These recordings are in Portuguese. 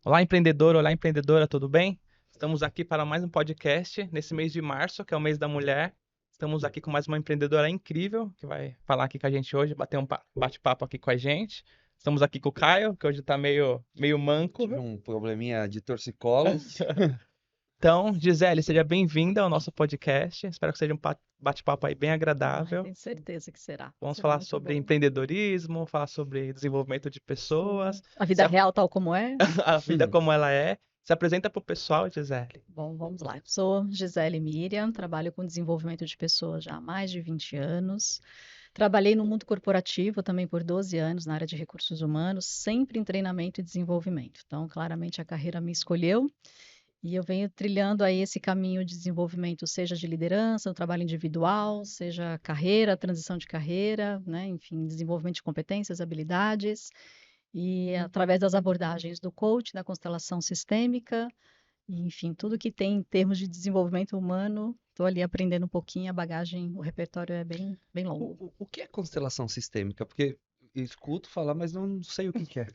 Olá, empreendedor, olá, empreendedora, tudo bem? Estamos aqui para mais um podcast nesse mês de março, que é o mês da mulher. Estamos aqui com mais uma empreendedora incrível que vai falar aqui com a gente hoje, bater um bate-papo aqui com a gente. Estamos aqui com o Caio, que hoje tá meio manco. Tive um probleminha de torcicolo. Então, Gisele, seja bem-vinda ao nosso podcast. Espero que seja um bate-papo aí bem agradável. Tenho certeza que será. Vamos Será falar muito sobre bom. empreendedorismo, falar sobre desenvolvimento de pessoas, A vida se real tal como é? a vida como ela é. Se apresenta para o pessoal, Gisele. Bom, vamos lá. Eu sou Gisele Miriam, trabalho com desenvolvimento de pessoas já há mais de 20 anos. Trabalhei no mundo corporativo também por 12 anos na área de recursos humanos, sempre em treinamento e desenvolvimento. Então, claramente a carreira me escolheu e eu venho trilhando aí esse caminho de desenvolvimento, seja de liderança, no trabalho individual, seja carreira, transição de carreira, né? Enfim, desenvolvimento de competências, habilidades. E através das abordagens do coach, da constelação sistêmica, e, enfim, tudo que tem em termos de desenvolvimento humano, estou ali aprendendo um pouquinho, a bagagem, o repertório é bem longo. O que é constelação sistêmica? Porque eu escuto falar, mas não sei o que que é.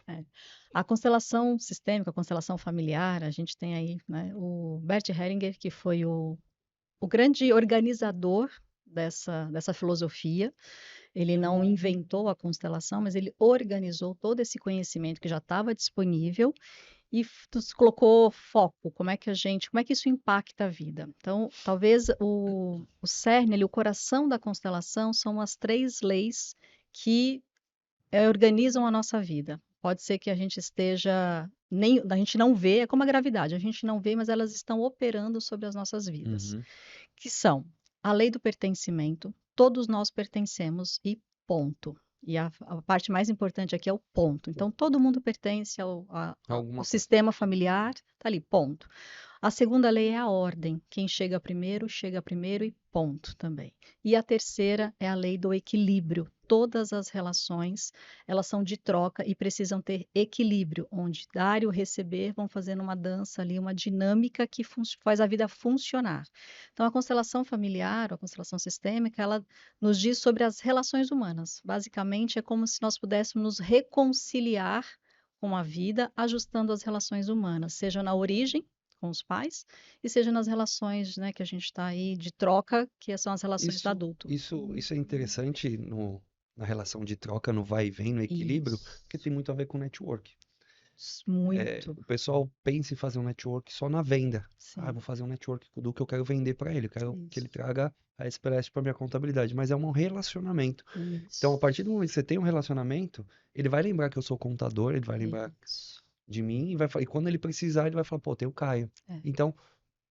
A constelação sistêmica, a constelação familiar, a gente tem aí, né, o Bert Hellinger, que foi o grande organizador dessa filosofia. Ele não inventou a constelação, mas ele organizou todo esse conhecimento que já estava disponível e colocou foco, como é que isso impacta a vida. Então, talvez o cerne, ali, o coração da constelação são as 3 leis que organizam a nossa vida. Pode ser que a gente a gente não vê, é como a gravidade, a gente não vê, mas elas estão operando sobre as nossas vidas, Uhum. que são a lei do pertencimento, todos nós pertencemos e ponto. E a parte mais importante aqui é o ponto. Então, todo mundo pertence ao Alguma coisa. sistema familiar, tá ali, ponto. A segunda lei é a ordem. Quem chega primeiro e ponto também. E a terceira é a lei do equilíbrio. Todas as relações, elas são de troca e precisam ter equilíbrio, onde dar e o receber vão fazendo uma dança ali, uma dinâmica que faz a vida funcionar. Então, a constelação familiar, ou a constelação sistêmica, ela nos diz sobre as relações humanas. Basicamente, é como se nós pudéssemos nos reconciliar com a vida, ajustando as relações humanas, seja na origem, com os pais, e seja nas relações, né, que a gente está aí de troca, que são as relações do adulto. Isso é interessante na relação de troca, no vai e vem, no equilíbrio, porque tem muito a ver com network. Muito. O pessoal pensa em fazer um network só na venda. Sim. Eu vou fazer um network do que eu quero vender para ele. Eu quero que ele Isso. traga a Express para minha contabilidade. Mas é um relacionamento. Isso. Então, a partir do momento que você tem um relacionamento, ele vai lembrar que eu sou contador, ele vai lembrar Isso. de mim e quando ele precisar, ele vai falar, pô, tem o Caio. É. Então,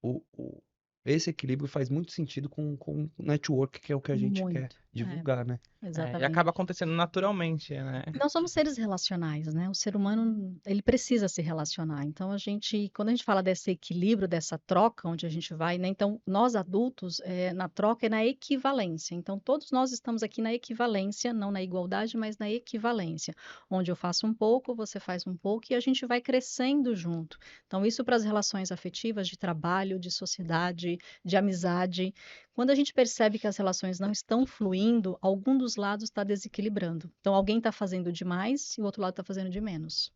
o, o- esse equilíbrio faz muito sentido com o network, que é o que a gente quer Muito. divulgar, né? E Exatamente. acaba acontecendo naturalmente, né? Nós somos seres relacionais, né? O ser humano, ele precisa se relacionar. Então, quando a gente fala desse equilíbrio, dessa troca, onde a gente vai, né? Então, nós adultos, na troca é na equivalência. Então, todos nós estamos aqui na equivalência, não na igualdade, mas na equivalência, onde eu faço um pouco, você faz um pouco e a gente vai crescendo junto. Então, isso para as relações afetivas, de trabalho, de sociedade, de amizade. Quando a gente percebe que as relações não estão fluindo, algum dos lados está desequilibrando. Então, alguém está fazendo demais e o outro lado está fazendo de menos.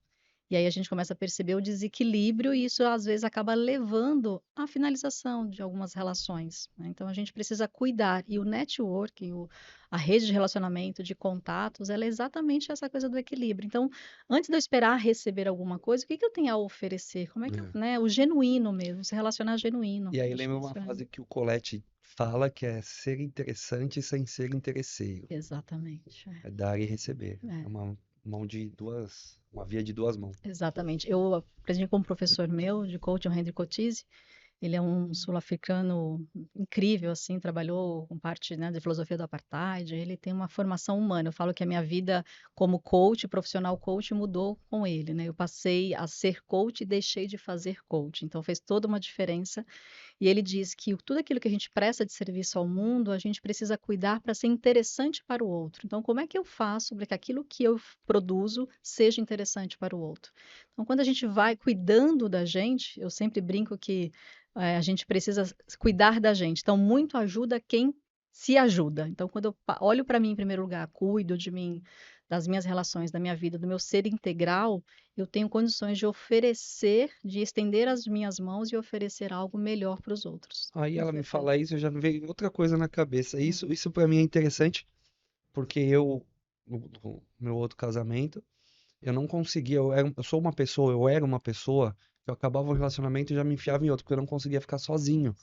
E aí a gente começa a perceber o desequilíbrio e isso às vezes acaba levando à finalização de algumas relações, né? Então a gente precisa cuidar. E o networking, a rede de relacionamento, de contatos, ela é exatamente essa coisa do equilíbrio. Então, antes de eu esperar receber alguma coisa, o que que eu tenho a oferecer? Como é que eu, né? O genuíno mesmo, se relacionar genuíno. E aí Acho lembra que uma isso é... frase que o Colette fala, que é ser interessante sem ser interesseiro. Exatamente. É dar e receber. É. É uma via de duas mãos. Exatamente. Eu aprendi com um professor meu de coaching, o Henry Cochise. Ele é um sul-africano incrível, assim, trabalhou com parte, né, de filosofia do apartheid. Ele tem uma formação humana. Eu falo que a minha vida como coach, profissional coach, mudou com ele, né? Eu passei a ser coach e deixei de fazer coach. Então fez toda uma diferença. E ele diz que tudo aquilo que a gente presta de serviço ao mundo, a gente precisa cuidar para ser interessante para o outro. Então, como é que eu faço para que aquilo que eu produzo seja interessante para o outro? Então, quando a gente vai cuidando da gente, eu sempre brinco que a gente precisa cuidar da gente. Então, muito ajuda quem se ajuda. Então, quando eu olho para mim em primeiro lugar, cuido de mim, das minhas relações, da minha vida, do meu ser integral, eu tenho condições de oferecer, de estender as minhas mãos e oferecer algo melhor para os outros, Aí com ela me certeza. fala isso, eu já me veio outra coisa na cabeça. Hum. Isso para mim é interessante, porque no meu outro casamento, eu não conseguia, eu era uma pessoa que eu acabava o relacionamento e já me enfiava em outro, porque eu não conseguia ficar sozinho.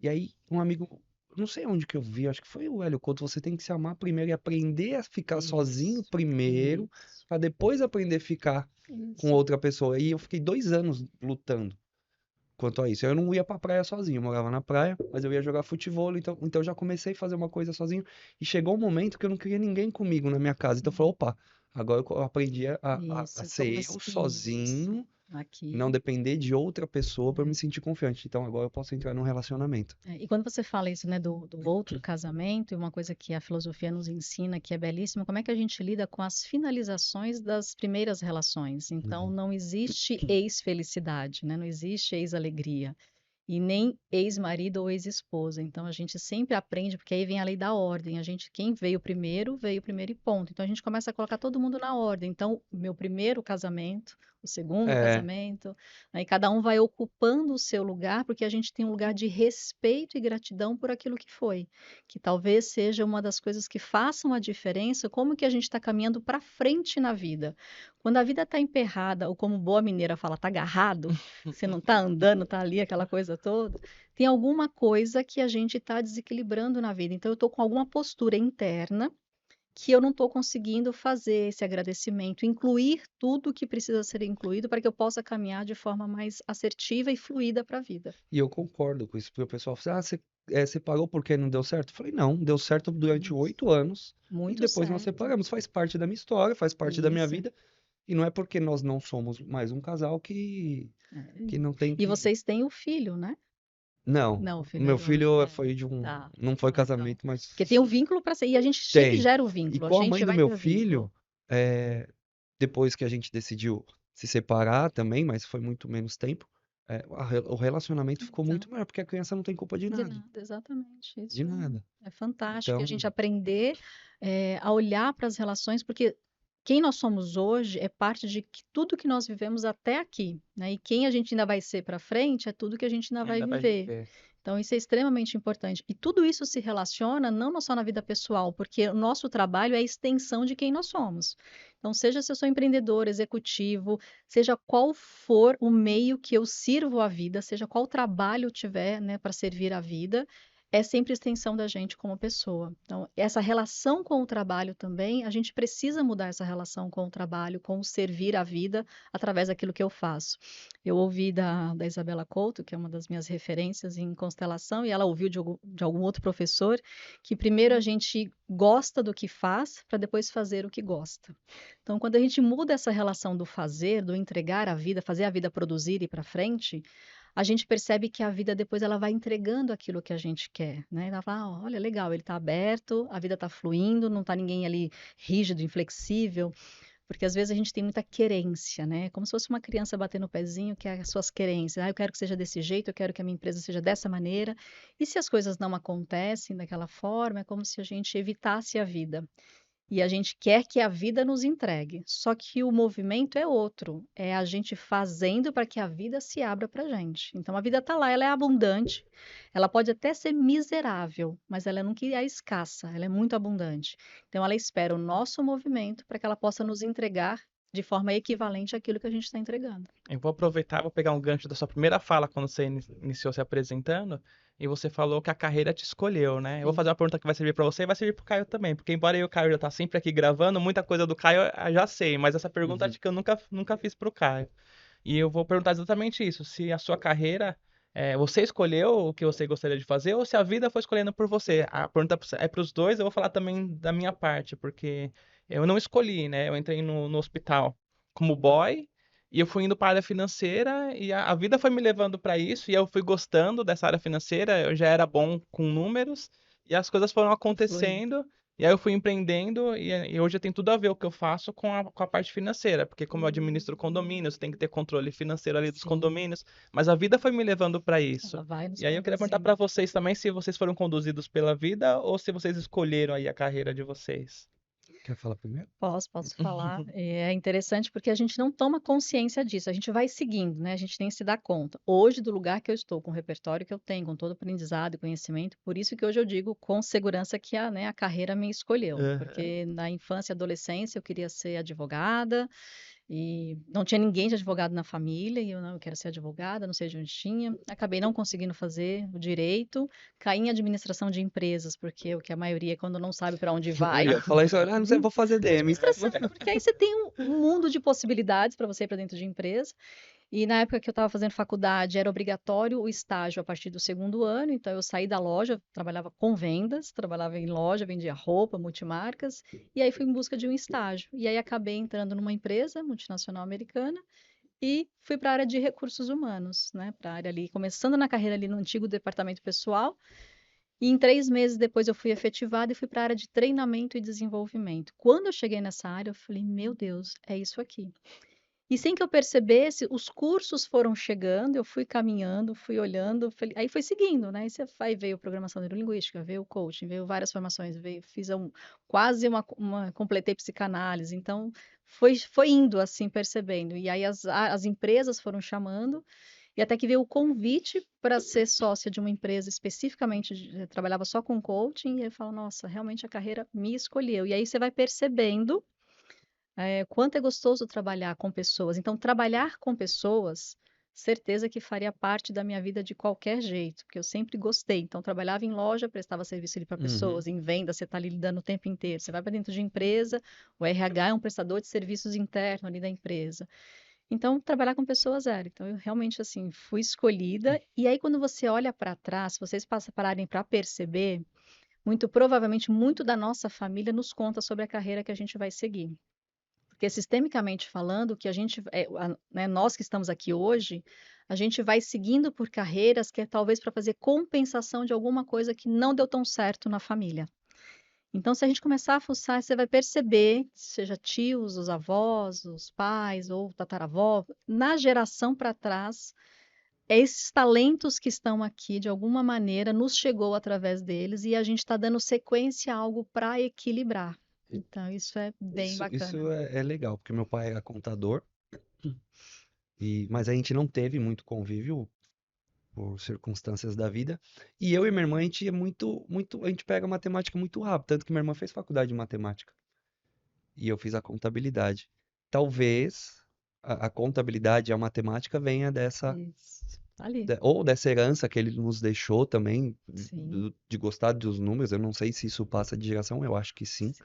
E aí, um amigo, não sei onde que eu vi, acho que foi o Hélio Couto, você tem que se amar primeiro e aprender a ficar sozinho Isso, primeiro, isso, para depois aprender a ficar com isso. outra pessoa. E eu fiquei 2 anos lutando quanto a isso. Eu não ia pra praia sozinho, eu morava na praia, mas eu ia jogar futebol, então eu já comecei a fazer uma coisa sozinho. E chegou um momento que eu não queria ninguém comigo na minha casa. Então eu falei, opa, agora eu aprendi a Isso, ser eu isso. sozinho, não Aqui. depender de outra pessoa para É. me sentir confiante. Então agora eu posso entrar num relacionamento. E quando você fala isso, né, do outro casamento, e uma coisa que a filosofia nos ensina, que é belíssima, como é que a gente lida com as finalizações das primeiras relações? Então, Uhum. não existe ex-felicidade, né? Não existe ex-alegria. E nem ex-marido ou ex-esposa. Então, a gente sempre aprende, porque aí vem a lei da ordem. Quem veio primeiro e ponto. Então, a gente começa a colocar todo mundo na ordem. Então, meu primeiro casamento, o segundo É, casamento, aí cada um vai ocupando o seu lugar, porque a gente tem um lugar de respeito e gratidão por aquilo que foi, que talvez seja uma das coisas que façam a diferença, como que a gente está caminhando para frente na vida. Quando a vida está emperrada, ou como boa mineira fala, está agarrado, você não está andando, está ali aquela coisa toda, tem alguma coisa que a gente está desequilibrando na vida. Então, eu estou com alguma postura interna que eu não estou conseguindo fazer esse agradecimento, incluir tudo que precisa ser incluído para que eu possa caminhar de forma mais assertiva e fluida para a vida. e eu concordo com isso, porque o pessoal fala, você parou porque não deu certo? Eu falei, não, deu certo durante Isso. 8 anos e Muito depois nós certo. separamos. Faz parte da minha história, faz parte da minha Isso. vida. E não é porque nós não somos mais um casal É. que não tem E que. vocês têm o filho, né? Não, Não, o o filho meu é. filho foi de um. Tá. Não foi Então. casamento, Porque tem mas um vínculo para ser. E a gente tem. gera o E vínculo, a com a mãe gente do vai meu ter o vínculo. filho, é, depois que a gente decidiu se separar também, mas foi muito menos tempo, o relacionamento ficou Então, muito melhor, porque a criança não tem culpa de de nada. nada, exatamente. De Isso nada. é fantástico. E a Então, gente aprender a olhar para as relações, porque quem nós somos hoje é parte de tudo que nós vivemos até aqui, né? E quem a gente ainda vai ser para frente é tudo que a gente ainda vai Ainda vai viver. viver. Então, isso é extremamente importante. E tudo isso se relaciona não só na vida pessoal, porque o nosso trabalho é a extensão de quem nós somos. Então, seja se eu sou empreendedor, executivo, seja qual for o meio que eu sirvo à vida, seja qual trabalho eu tiver, né, para servir à vida, é sempre extensão da gente como pessoa. Então, essa relação com o trabalho também, a gente precisa mudar essa relação com o trabalho, com o servir à vida através daquilo que eu faço. Eu ouvi da Isabela Couto, que é uma das minhas referências em constelação, e ela ouviu de algum outro professor, que primeiro a gente gosta do que faz para depois fazer o que gosta. Então, quando a gente muda essa relação do fazer, do entregar a vida, fazer a vida produzir e ir para frente, a gente percebe que a vida depois ela vai entregando aquilo que a gente quer, né? Ela fala, "Ah, olha, legal, ele está aberto, a vida está fluindo, não está ninguém ali rígido, inflexível, porque às vezes a gente tem muita querência, né? Como se fosse uma criança batendo o pezinho, que é as suas querências. Ah, eu quero que seja desse jeito, eu quero que a minha empresa seja dessa maneira. E se as coisas não acontecem daquela forma, é como se a gente evitasse a vida. E a gente quer que a vida nos entregue. Só que o movimento é outro. É a gente fazendo para que a vida se abra para a gente. Então a vida está lá, ela é abundante. Ela pode até ser miserável, mas ela nunca é escassa, ela é muito abundante. Então ela espera o nosso movimento para que ela possa nos entregar de forma equivalente àquilo que a gente está entregando. Eu vou aproveitar, vou pegar um gancho da sua primeira fala quando você iniciou se apresentando, e você falou que a carreira te escolheu, né? Eu vou Sim. fazer uma pergunta que vai servir para você e vai servir pro Caio também, porque embora eu e o Caio já tá sempre aqui gravando, muita coisa do Caio eu já sei, mas essa pergunta uhum. acho que eu nunca fiz pro Caio. E eu vou perguntar exatamente isso, se a sua carreira, você escolheu o que você gostaria de fazer ou se a vida foi escolhendo por você. A pergunta é para os dois, eu vou falar também da minha parte, porque eu não escolhi, né? Eu entrei no hospital como boy, e eu fui indo para a área financeira e a vida foi me levando para isso e eu fui gostando dessa área financeira. Eu já era bom com números e as coisas foram Fluindo. acontecendo. E aí eu fui empreendendo e hoje tem tudo a ver o que eu faço com a parte financeira, porque como eu administro condomínios, tem que ter controle financeiro ali dos Sim, condomínios, mas a vida foi me levando para isso. ela vai nos E aí eu queria perguntar para conduzindo. vocês também se vocês foram conduzidos pela vida ou se vocês escolheram aí a carreira de vocês. Quer falar primeiro? Posso falar. É interessante porque a gente não toma consciência disso, a gente vai seguindo, né? A gente nem se dá conta. Hoje, do lugar que eu estou, com o repertório que eu tenho, com todo o aprendizado e conhecimento, por isso que hoje eu digo com segurança que né, a carreira me escolheu. Porque na infância e adolescência eu queria ser advogada, e não tinha ninguém de advogado na família, e eu não, eu quero ser advogada, não sei de onde tinha. Acabei não conseguindo fazer o direito, caí em administração de empresas, porque o que a maioria, quando não sabe para onde vai, Eu ia falar isso, não sei, vou fazer DM. administração, porque aí você tem um mundo de possibilidades para você ir para dentro de empresa. E na época que eu estava fazendo faculdade, era obrigatório o estágio a partir do segundo ano, então eu saí da loja, trabalhava com vendas, trabalhava em loja, vendia roupa, multimarcas, e aí fui em busca de um estágio. E aí acabei entrando numa empresa multinacional americana e fui para a área de recursos humanos, né? Para a área ali, começando na carreira ali no antigo departamento pessoal, e em 3 meses depois eu fui efetivada e fui para a área de treinamento e desenvolvimento. Quando eu cheguei nessa área, eu falei, meu Deus, é isso aqui. E sem que eu percebesse, os cursos foram chegando, eu fui caminhando, fui olhando, aí foi seguindo, né? Aí veio programação neurolinguística, veio coaching, veio várias formações, fiz quase completei psicanálise, então foi indo assim, percebendo. E aí as empresas foram chamando, e até que veio o convite para ser sócia de uma empresa especificamente, trabalhava só com coaching, e eu falo, nossa, realmente a carreira me escolheu. E aí você vai percebendo quanto é gostoso trabalhar com pessoas. Então, trabalhar com pessoas, certeza que faria parte da minha vida de qualquer jeito, porque eu sempre gostei. Então, trabalhava em loja, prestava serviço ali para pessoas, em venda, você está ali lidando o tempo inteiro. Você vai para dentro de empresa, o RH é um prestador de serviços interno ali da empresa. Então, trabalhar com pessoas era. Então, eu realmente, assim, fui escolhida. E aí, quando você olha para trás, se vocês pararem para perceber, muito provavelmente, muito da nossa família nos conta sobre a carreira que a gente vai seguir. Porque sistemicamente falando, que a gente, né, nós que estamos aqui hoje, a gente vai seguindo por carreiras que é talvez para fazer compensação de alguma coisa que não deu tão certo na família. Então, se a gente começar a fuçar, você vai perceber, seja tios, os avós, os pais ou tataravó, na geração para trás, esses talentos que estão aqui, de alguma maneira, nos chegou através deles e a gente está dando sequência a algo para equilibrar. Então, isso é bem Isso bacana. é legal, porque meu pai era contador, mas a gente não teve muito convívio por circunstâncias da vida. E eu e minha irmã, a gente é a gente pega matemática muito rápido, tanto que minha irmã fez faculdade de matemática e eu fiz a contabilidade. Talvez a contabilidade e a matemática venha Isso. Tá ali. ou dessa herança que ele nos deixou também, Sim, de gostar dos números. Eu não sei se isso passa de geração, eu acho que sim. sim.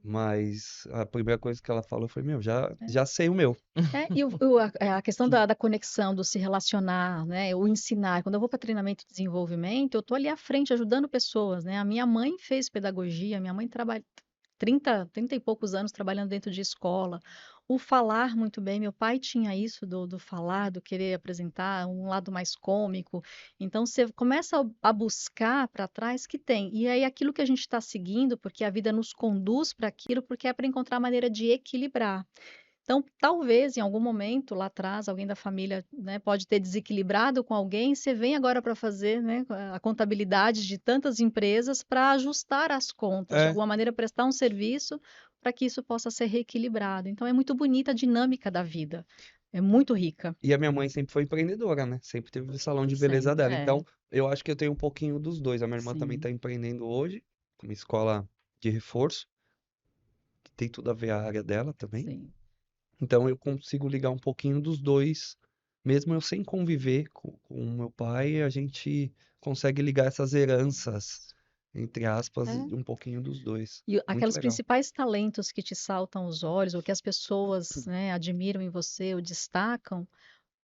Mas a primeira coisa que ela falou foi, meu, É. já sei o meu. A questão da conexão, do se relacionar, né? O ensinar. Quando eu vou para treinamento e desenvolvimento, eu estou ali à frente ajudando pessoas, né? A minha mãe fez pedagogia, minha mãe trabalha 30 e poucos anos trabalhando dentro de escola. O falar muito bem, meu pai tinha isso do falar, do querer apresentar um lado mais cômico. Então você começa a buscar para trás que tem. E aí aquilo que a gente está seguindo, porque a vida nos conduz para aquilo, porque é para encontrar a maneira de equilibrar. Então, talvez em algum momento lá atrás, alguém da família, né, pode ter desequilibrado com alguém, você vem agora para fazer, né, a contabilidade de tantas empresas para ajustar as contas, de É. alguma maneira prestar um serviço para que isso possa ser reequilibrado. Então, é muito bonita a dinâmica da vida, é muito rica. E a minha mãe sempre foi empreendedora, né? Sempre teve o salão de beleza Sempre, dela. Então, eu acho que eu tenho um pouquinho dos dois. A minha irmã também sim, está empreendendo hoje, com uma escola de reforço, que tem tudo a ver a área dela também. sim. Então, eu consigo ligar um pouquinho dos dois, mesmo eu sem conviver com o meu pai, a gente consegue ligar essas heranças, entre aspas, É. um pouquinho dos dois. E Muito aqueles legal. principais talentos que te saltam aos olhos, ou que as pessoas, né, admiram em você ou destacam,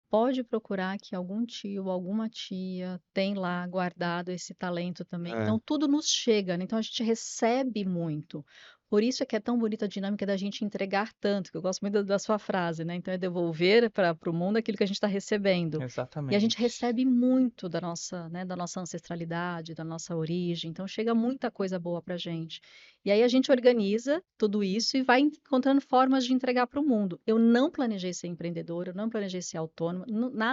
pode procurar que algum tio, alguma tia tem lá guardado esse talento também. É. Então, tudo nos chega, né? Então, a gente recebe muito. Por isso é que é tão bonita a dinâmica da gente entregar tanto, que eu gosto muito da sua frase, né? Então, é devolver para o mundo aquilo que a gente está recebendo. E a gente Exatamente. recebe muito da nossa ancestralidade, da nossa origem. Então, chega muita coisa boa para a gente. E aí a gente organiza tudo isso e vai encontrando formas de entregar para o mundo. Eu não planejei ser empreendedora, eu não planejei ser autônoma,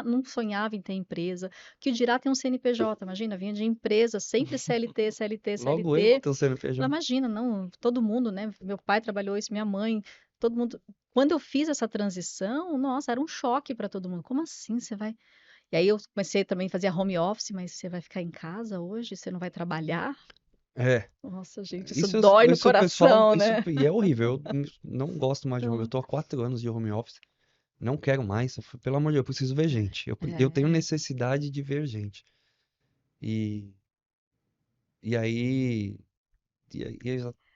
não sonhava em ter empresa. Que dirá ter um CNPJ, imagina, vinha de empresa, sempre CLT, CLT, Logo eu vou CLT. ter o CNPJ. Imagina, não, todo mundo, né? Meu pai trabalhou isso, minha mãe, todo mundo. Quando eu fiz essa transição, nossa, era um choque para todo mundo. Como assim você vai? E aí eu comecei também a fazer home office, mas você vai ficar em casa hoje? Você não vai trabalhar? É. Nossa, gente, isso Isso, dói no isso o pessoal, coração, isso, né? e é horrível. Eu não gosto mais de home. Eu Então, tô há 4 anos de home office. Não quero mais. Pelo amor de Deus, eu preciso ver gente. Eu tenho é, necessidade de ver gente. E, e aí. E, aí-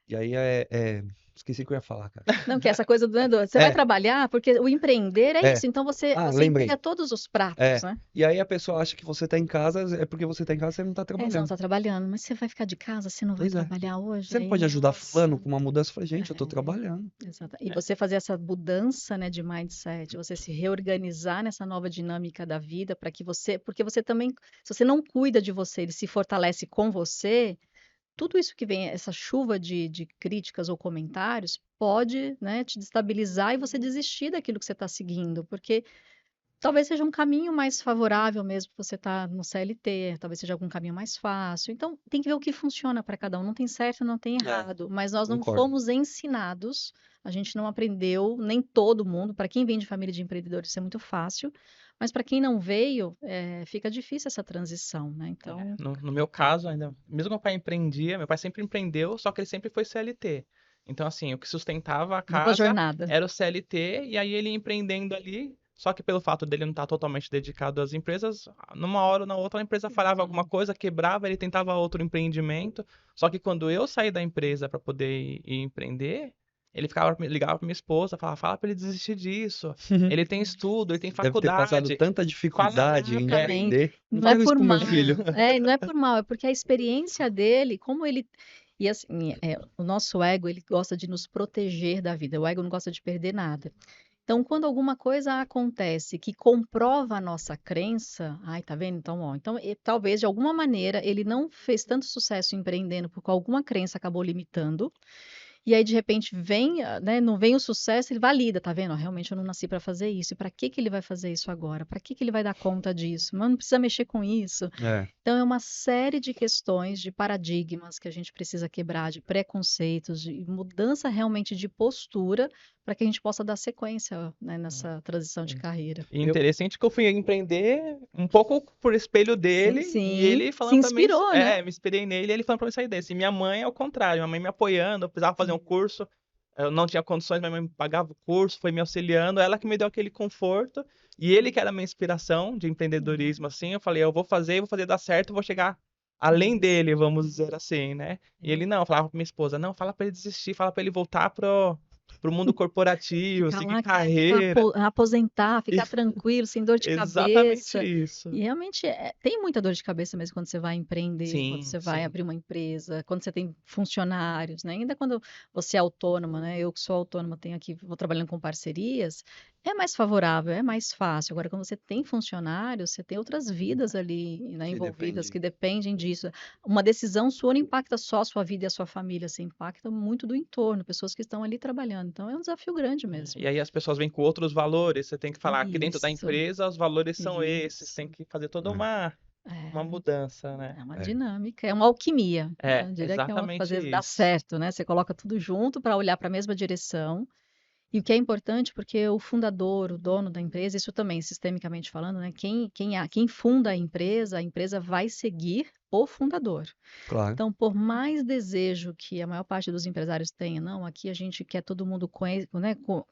e aí e aí esqueci o que eu ia falar, cara. não, que essa coisa do, né, você vai É, trabalhar, porque o empreender é é. isso. Então você, Ah, você entrega lembrei. todos os pratos, É. né? E aí a pessoa acha que você tá em casa, é porque você tá em casa e você não tá É, você não trabalhando. está trabalhando, mas você vai ficar de casa, você não vai Pois é. trabalhar hoje? Você não Aí, pode ajudar nossa. fulano com uma mudança? Eu falei, gente, eu tô É, trabalhando. exato. E você fazer essa mudança, né, de mindset, você se reorganizar nessa nova dinâmica da vida para que você, porque você também, se você não cuida de você, ele se fortalece com você, tudo isso que vem, essa chuva de críticas ou comentários, pode, né, te destabilizar e você desistir daquilo que você está seguindo, porque talvez seja um caminho mais favorável mesmo que você está no CLT, talvez seja algum caminho mais fácil. Então, tem que ver o que funciona para cada um. Não tem certo, não tem É, errado. Mas nós não concordo. fomos ensinados, a gente não aprendeu, nem todo mundo. Para quem vem de família de empreendedores, isso é muito fácil. Mas para quem não veio, fica difícil essa transição, né? Então, No meu caso, ainda, mesmo que meu pai empreendia, meu pai sempre empreendeu, só que ele sempre foi CLT. Então, assim, o que sustentava a dupla casa jornada. era o CLT, e aí ele empreendendo ali, só que pelo fato dele não estar totalmente dedicado às empresas, numa hora ou na outra a empresa falhava alguma coisa, quebrava, ele tentava outro empreendimento. Só que quando eu saí da empresa para poder ir empreender, ele ligava para minha esposa, falava, fala para ele desistir disso. Ele tem estudo, ele tem Deve ter passado faculdade. tanta Fala, dificuldade em é, Exatamente. empreender. Não Não é fala isso por com meu mal. filho. Não é por mal, é porque a experiência dele, como ele. E assim, o nosso ego, ele gosta de nos proteger da vida. O ego não gosta de perder nada. Então, quando alguma coisa acontece que comprova a nossa crença, ai, tá vendo? Então, ó, então talvez de alguma maneira ele não fez tanto sucesso empreendendo porque alguma crença acabou limitando. E aí, de repente, vem, né, não vem o sucesso, ele valida, tá vendo? Ó, realmente eu não nasci para fazer isso. E para que que ele vai fazer isso agora? Para que que ele vai dar conta disso? Mas não precisa mexer com isso. É, Então, é uma série de questões, de paradigmas que a gente precisa quebrar, de preconceitos, de mudança realmente de postura, para que a gente possa dar sequência, né, nessa transição de carreira. E eu, interessante que eu fui empreender um pouco por espelho Sim, dele e sim, ele se falando pra mim, inspirou, né? me inspirei nele e ele falando pra mim sair desse. E minha mãe, ao contrário, minha mãe me apoiando, eu precisava fazer um curso, eu não tinha condições, minha mãe me pagava o curso, foi me auxiliando, ela que me deu aquele conforto e ele que era a minha inspiração de empreendedorismo, assim, eu falei, eu vou fazer dar certo, eu vou chegar além dele, vamos dizer assim, né? E ele não, falava pra minha esposa, não, fala pra ele desistir, fala pra ele voltar pro mundo corporativo, Ficar seguir lá, carreira. aposentar, ficar tranquilo, sem dor de Exatamente cabeça. isso. E realmente tem muita dor de cabeça mesmo quando você vai empreender, quando Sim, você vai sim. abrir uma empresa, quando você tem funcionários, né? Ainda quando você é autônoma, né? Eu que sou autônoma, tenho aqui, vou trabalhando com parcerias, é mais favorável, é mais fácil. Agora, quando você tem funcionários, você tem outras vidas ali, né, que envolvidas que depende. dependem disso. Uma decisão sua não impacta só a sua vida e a sua família, você impacta muito do entorno, pessoas que estão ali trabalhando. Então, é um desafio grande mesmo. E aí as pessoas vêm com outros valores, você tem que falar que dentro da Isso, empresa os valores são esses, tem isso. que fazer toda É, uma É, mudança, né? é uma é. dinâmica, é uma alquimia. É, Eu diria que é uma exatamente fazer dar isso. certo, né? Você coloca tudo junto para olhar para a mesma direção. E o que é importante, porque o fundador, o dono da empresa, isso também, sistemicamente falando, né? Quem funda a empresa vai seguir o fundador. Claro. Então, por mais desejo que a maior parte dos empresários tenha, não, aqui a gente quer todo mundo né, com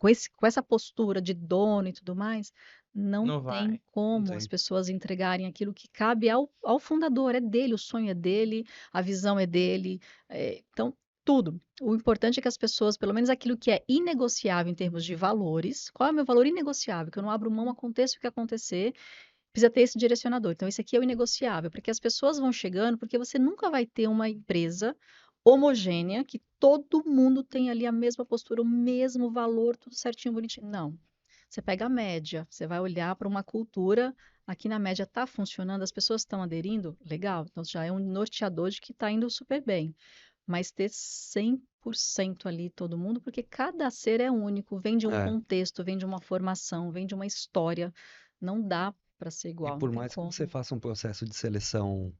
essa postura de dono e tudo mais, não Não tem vai. Não como as tem. pessoas entregarem aquilo que cabe ao fundador, é dele, o sonho é dele, a visão é dele, então, tudo. O importante é que as pessoas, pelo menos aquilo que é inegociável em termos de valores, qual é o meu valor inegociável? Que eu não abro mão, aconteça o que acontecer, precisa ter esse direcionador. Então, esse aqui é o inegociável, porque as pessoas vão chegando, porque você nunca vai ter uma empresa homogênea, que todo mundo tem ali a mesma postura, o mesmo valor, tudo certinho, bonitinho. Não. Você pega a média, você vai olhar para uma cultura, aqui na média está funcionando, as pessoas estão aderindo, legal. Então, já é um norteador de que está indo super bem. Mas ter 100% ali todo mundo, porque cada ser é único, vem de um É. contexto, vem de uma formação, vem de uma história. Não dá para ser E igual, por não tem mais que como. você faça um processo de seleção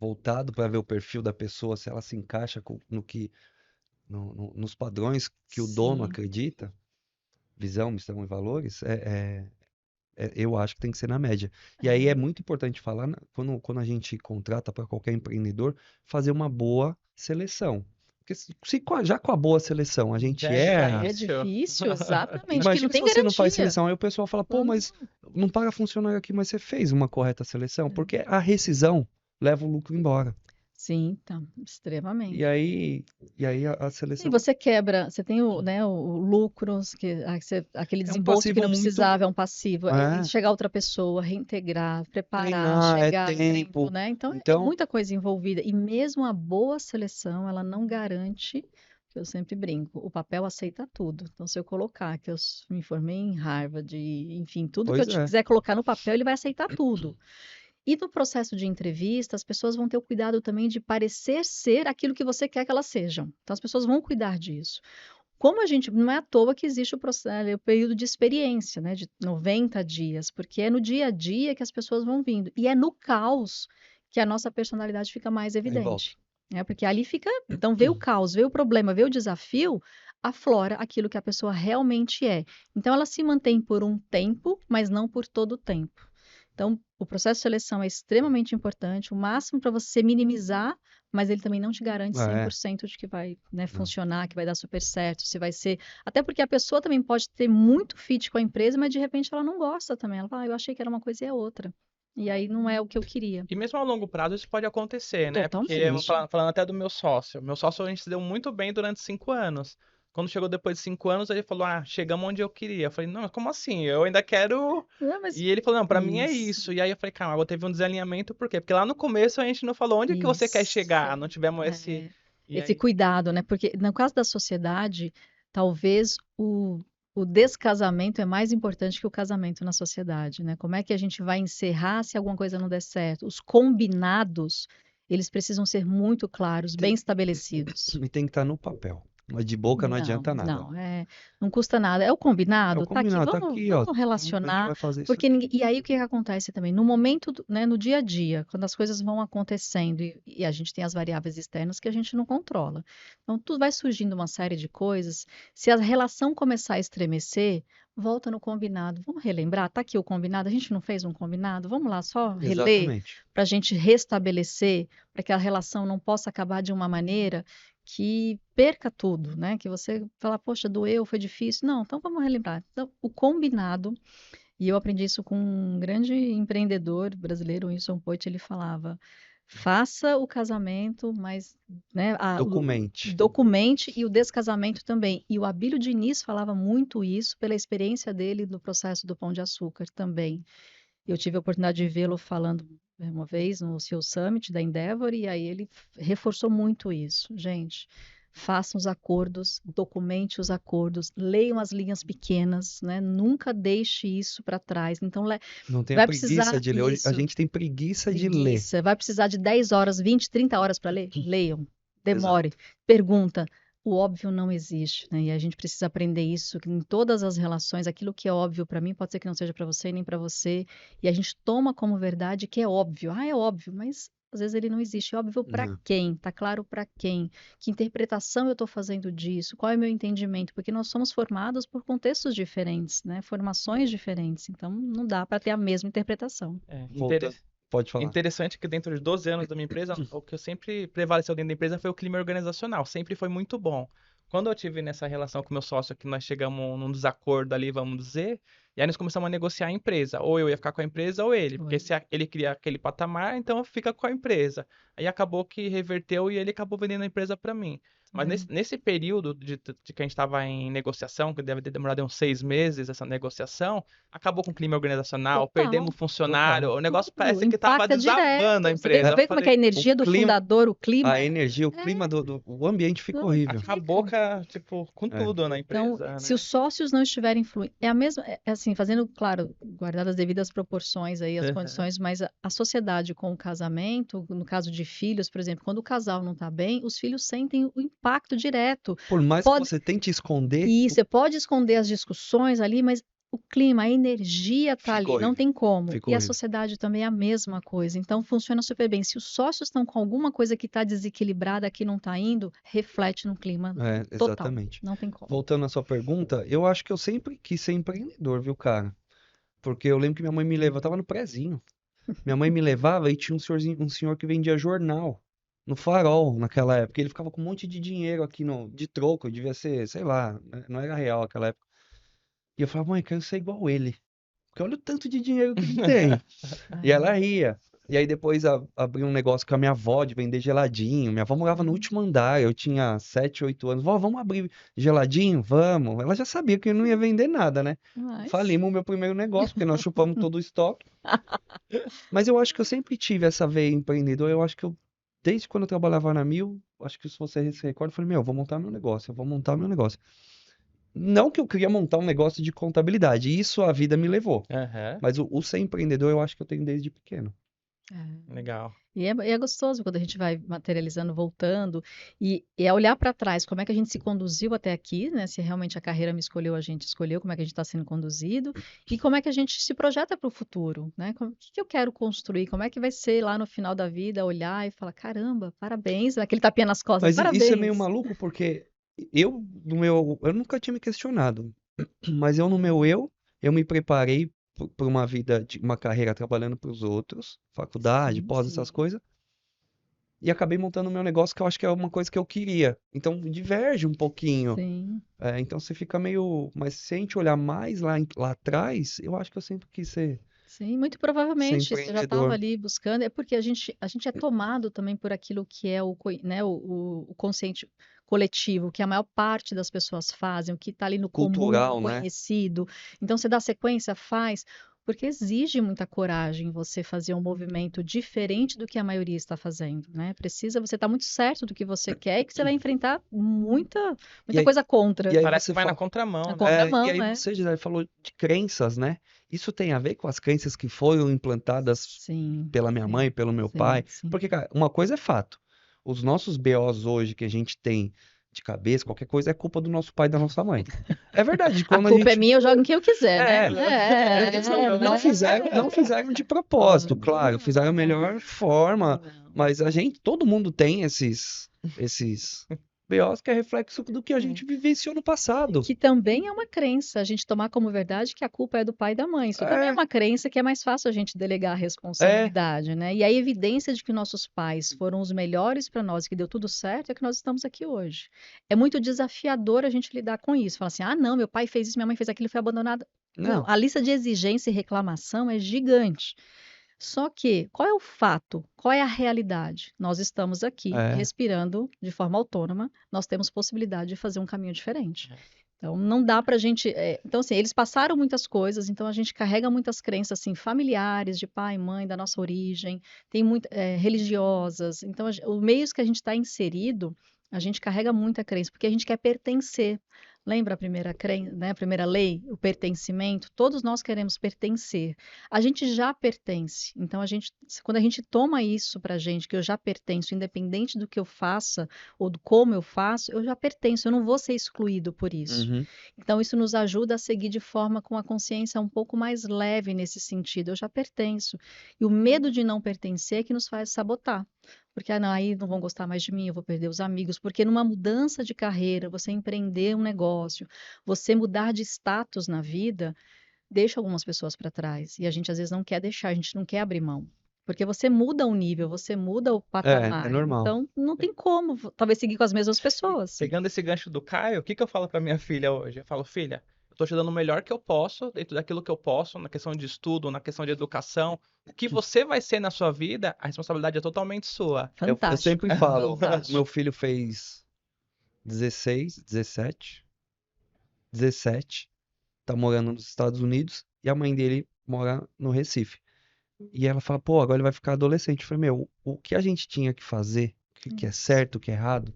voltado para ver o perfil da pessoa, se ela se encaixa no que, nos padrões que o dono Sim. acredita, visão, missão e valores, eu acho que tem que ser na média. E aí é muito importante falar, quando a gente contrata para qualquer empreendedor, fazer uma boa seleção. Porque já com a boa seleção a gente Já é erra, É difícil. difícil, exatamente, que não imagina se tem você não faz garantia. seleção, aí o pessoal fala, pô, Não, mas não paga funcionário aqui, mas você fez uma correta seleção, porque a rescisão leva o lucro embora. sim, tá, E extremamente. aí, e aí a E seleção você quebra, você tem o lucros, aquele é um desembolso que passivo não muito. precisava, é um passivo. É É, chegar outra pessoa, reintegrar, preparar, treinar, é chegar a tempo, tempo. né? Então, é Então, muita coisa envolvida. E mesmo a boa seleção, ela não garante, que eu sempre brinco, o papel aceita tudo. Então, se eu colocar que eu me formei em Harvard, enfim, tudo que eu pois é. quiser colocar no papel, ele vai aceitar tudo. E no processo de entrevista, as pessoas vão ter o cuidado também de parecer ser aquilo que você quer que elas sejam. Então, as pessoas vão cuidar disso. Como a gente, não é à toa que existe o período de experiência, né, de 90 dias, porque é no dia a dia que as pessoas vão vindo. E é no caos que a nossa personalidade fica mais Aí volta. evidente. Né? Porque ali fica, então, vê o caos, vê o problema, vê o desafio, aflora aquilo que a pessoa realmente é. Então, ela se mantém por um tempo, mas não por todo o tempo. Então, o processo de seleção é extremamente importante, o máximo para você minimizar, mas ele também não te garante É, 100% de que vai, né, não. funcionar, que vai dar super certo, se vai ser. Até porque a pessoa também pode ter muito fit com a empresa, mas de repente ela não gosta também. Ela fala, eu achei que era uma coisa e é outra. E aí não é o que eu queria. E mesmo a longo prazo isso pode acontecer, né? Porque, Totalmente. falando até do meu sócio. Meu sócio a gente se deu muito bem durante 5 anos. Quando chegou depois de 5 anos, ele falou: Ah, chegamos onde eu queria. Eu falei: Não, mas como assim? Eu ainda quero. Não, mas E ele falou: Não, pra mim é isso, isso. E aí eu falei: Calma, agora teve um desalinhamento, por quê? Porque lá no começo a gente não falou onde que você quer isso. chegar, não tivemos esse. É, E esse aí. cuidado, né? Porque no caso da sociedade, talvez o descasamento é mais importante que o casamento na sociedade, né? Como é que a gente vai encerrar se alguma coisa não der certo? Os combinados, eles precisam ser muito claros, bem Tem, estabelecidos. e tem que estar no papel. Mas de boca não Não, adianta nada, ó. não, não custa nada. É o É o combinado, tá aqui, combinado, tá vamos, aqui, ó. vamos A gente relacionar, vai fazer isso porque aqui. e aí o que que acontece também? No momento, né, no dia a dia, quando as coisas vão acontecendo e a gente tem as variáveis externas que a gente não controla. Então, tudo vai surgindo uma série de coisas. Se a relação começar a estremecer, volta no combinado. Vamos relembrar? Tá aqui o combinado, a gente não fez um combinado? Vamos lá só reler Exatamente. para a gente restabelecer, para que a relação não possa acabar de uma maneira que perca tudo, né? Que você fala, poxa, doeu, foi difícil. Não, então vamos relembrar. Então, o combinado, e eu aprendi isso com um grande empreendedor brasileiro, Winston Poit, ele falava: faça o casamento, mas né, Documente. documente e o descasamento também. E o Abílio Diniz falava muito isso pela experiência dele no processo do Pão de Açúcar também. Eu tive a oportunidade de vê-lo falando uma vez no CEO Summit da Endeavor, e aí ele reforçou muito isso. Gente, façam os acordos, documente os acordos, leiam as linhas pequenas, né? Nunca deixe isso para trás. Então, Não tenha vai preguiça precisar de ler. Hoje a isso, gente tem preguiça de ler. preguiça, vai precisar de 10 horas, 20, 30 horas para ler? Leiam, demore, Exato. pergunta. O óbvio não existe, né? E a gente precisa aprender isso que em todas as relações. Aquilo que é óbvio para mim pode ser que não seja para você nem para você. E a gente toma como verdade que é óbvio. Ah, é óbvio, mas às vezes ele não existe. É óbvio para Não. quem? Tá claro para quem? Que interpretação eu estou fazendo disso? Qual é o meu entendimento? Porque nós somos formados por contextos diferentes, né? Formações diferentes. Então não dá para ter a mesma interpretação. Voltando. Pode falar. Interessante que dentro de 12 anos da minha empresa, o que eu sempre prevaleceu dentro da empresa foi o clima organizacional, sempre foi muito bom. Quando eu tive nessa relação com meu sócio, que nós chegamos num desacordo ali, vamos dizer, e aí nós começamos a negociar a empresa. Ou eu ia ficar com a empresa ou ele, porque Oi. se ele queria aquele patamar, então fica com a empresa. Aí acabou que reverteu e ele acabou vendendo a empresa para mim. Mas Oi. nesse período de que a gente estava em negociação, que deve ter demorado uns 6 meses essa negociação, acabou com o clima organizacional, perdemos Total. funcionário, Total. o negócio Tudo parece que estava impacta desabando a direto. Você vê, empresa. Eu vê como é que é falei, a O energia do clima, fundador, o clima. a energia, o clima o ambiente fica Não, horrível. acabou fica. tipo, com É. tudo na Então, empresa, se os né? sócios não estiverem fluindo, é a mesma, é assim, fazendo, claro, guardadas as devidas proporções aí, as Aham. condições, mas a sociedade com o casamento, no caso de filhos, por exemplo, quando o casal não está bem, os filhos sentem o impacto direto. Por mais Pode- que você tente esconder, E você pode esconder as discussões ali, mas o clima, a energia tá fica ali, não horrível. tem como. Fica E a horrível. sociedade também é a mesma coisa. Então funciona super bem. Se os sócios estão com alguma coisa que está desequilibrada, que não está indo, reflete no clima É, total. exatamente. Não tem como. Voltando à sua pergunta, eu acho que eu sempre quis ser empreendedor, viu, cara? Porque eu lembro que minha mãe me levava, eu tava no prezinho. Minha mãe me levava e tinha um senhor que vendia jornal no Farol naquela época. Ele ficava com um monte de dinheiro aqui de troco, devia ser, sei lá, né, não era real naquela época. E eu falava, mãe, quero ser igual ele. Porque olha o tanto de dinheiro que ele tem. E ela ria. E aí depois abri um negócio com a minha avó de vender geladinho. Minha avó morava no último andar, eu tinha 7, 8 anos. Vó, vamos abrir geladinho? Vamos. Ela já sabia que eu não ia vender nada, né? Mas, Falimos o meu primeiro negócio, porque nós chupamos todo o estoque. Mas eu acho que eu sempre tive essa veia empreendedora. Eu acho que desde quando eu trabalhava na Mil, acho que se você se recorda, eu falei, meu, eu vou montar meu negócio, eu vou montar meu negócio. Não que eu queria montar um negócio de contabilidade, isso a vida me levou. Aham, Mas o ser empreendedor eu acho que eu tenho desde pequeno. legal. e é gostoso quando a gente vai materializando, voltando, e é olhar para trás, como é que a gente se conduziu até aqui, né? Se realmente a carreira me escolheu, a gente escolheu, como é que a gente está sendo conduzido, e como é que a gente se projeta para o futuro, né? O que que eu quero construir, como é que vai ser lá no final da vida, olhar e falar, caramba, parabéns, aquele tapinha nas costas, Mas isso é meio parabéns. maluco porque eu nunca tinha me questionado, mas eu me preparei para uma vida, uma carreira trabalhando para os outros, faculdade, Sim, pós, essas sim, coisas. E acabei montando o meu negócio que eu acho que é uma coisa que eu queria. Então diverge um pouquinho. sim. Então você fica meio. Mas se a gente olhar mais lá atrás, eu acho que eu sempre quis Sim, muito ser provavelmente você já estava empreendedor. ali buscando, é porque a gente é tomado também por aquilo que é né, o consciente coletivo, que a maior parte das pessoas fazem, o que está ali no comum, no Cultural, né? conhecido. Então você dá sequência, faz, porque exige muita coragem você fazer um movimento diferente do que a maioria está fazendo, né? Precisa você estar muito certo do que você quer e que você vai enfrentar muita, E muita aí, coisa contra. e aí Parece que você vai na fala. Na contramão, né? E contramão, aí é. você já falou de crenças, né? Isso tem a ver com as crenças que foram implantadas Sim, pela minha mãe, sim, pelo meu sim, pai. sim. Porque, cara, uma coisa é fato. Os nossos BOs hoje que a gente tem de cabeça, qualquer coisa, é culpa do nosso pai e da nossa mãe. É verdade, A quando a culpa é gente. minha, eu jogo em quem eu quiser, né? É, eles não fizeram de propósito, claro, fizeram a melhor forma, Não. mas todo mundo tem esses BOs que é reflexo do que a gente vivenciou no passado. Que também é uma crença, a gente tomar como verdade que a culpa é do pai e da mãe. Isso também é É, uma crença que é mais fácil a gente delegar a é, responsabilidade, né? E a evidência de que nossos pais foram os melhores para nós, que deu tudo certo, é que nós estamos aqui hoje. É muito desafiador a gente lidar com isso. Falar assim, ah, não, meu pai fez isso, minha mãe fez aquilo, foi abandonado. Não, não, a lista de exigência e reclamação é gigante. Só que, qual é o fato? Qual é a realidade? Nós estamos aqui é. respirando de forma autônoma, nós temos possibilidade de fazer um caminho diferente. Então, não dá para a gente. Então, assim, eles passaram muitas coisas, então a gente carrega muitas crenças assim, familiares, de pai, mãe, da nossa origem, tem muito, religiosas. Então, os meios que a gente está inserido, a gente carrega muita crença, porque a gente quer pertencer. Lembra a primeira né, a primeira lei, o pertencimento? Todos nós queremos pertencer. A gente já pertence. Então, quando a gente toma isso para a gente, que eu já pertenço, independente do que eu faça ou do como eu faço, eu já pertenço. Eu não vou ser excluído por isso. Uhum. Então, isso nos ajuda a seguir de forma com a consciência um pouco mais leve nesse sentido. Eu já pertenço. E o medo de não pertencer é que nos faz sabotar. Porque não, aí não vão gostar mais de mim, eu vou perder os amigos. Porque numa mudança de carreira, você empreender um negócio, você mudar de status na vida, deixa algumas pessoas para trás. E a gente às vezes não quer deixar, a gente não quer abrir mão. Porque você muda o nível, você muda o É patamar. normal. Então, não tem como, talvez, seguir com as mesmas pessoas. Pegando esse gancho do Caio, o que que eu falo pra minha filha hoje? Eu falo, filha, eu tô te dando o melhor que eu posso, dentro daquilo que eu posso, na questão de estudo, na questão de educação. O que você vai ser na sua vida, a responsabilidade é totalmente sua. Eu Fantástico. sempre falo, Fantástico. meu filho fez 16, 17, 17, tá morando nos Estados Unidos e a mãe dele mora no Recife. E ela fala, pô, agora ele vai ficar adolescente. Eu falei, meu, o que a gente tinha que fazer, o que é certo, o que é errado,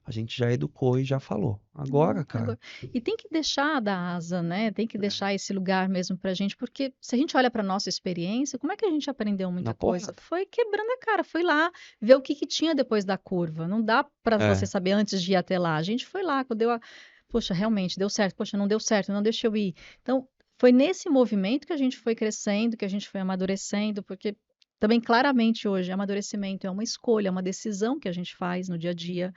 A gente já educou e já falou. Agora, cara, Agora, e tem que deixar dar asa, né? Tem que deixar esse lugar mesmo pra gente, porque se a gente olha pra nossa experiência, como é que a gente aprendeu muita na coisa? porrada. Foi quebrando a cara, foi lá ver o que que tinha depois da curva. Não dá pra você É, saber antes de ir até lá. A gente foi lá, quando deu a... Poxa, realmente deu certo. Poxa, não deu certo, não deixa eu ir. Então, foi nesse movimento que a gente foi crescendo, que a gente foi amadurecendo, porque também claramente hoje amadurecimento é uma escolha, é uma decisão que a gente faz no dia a dia.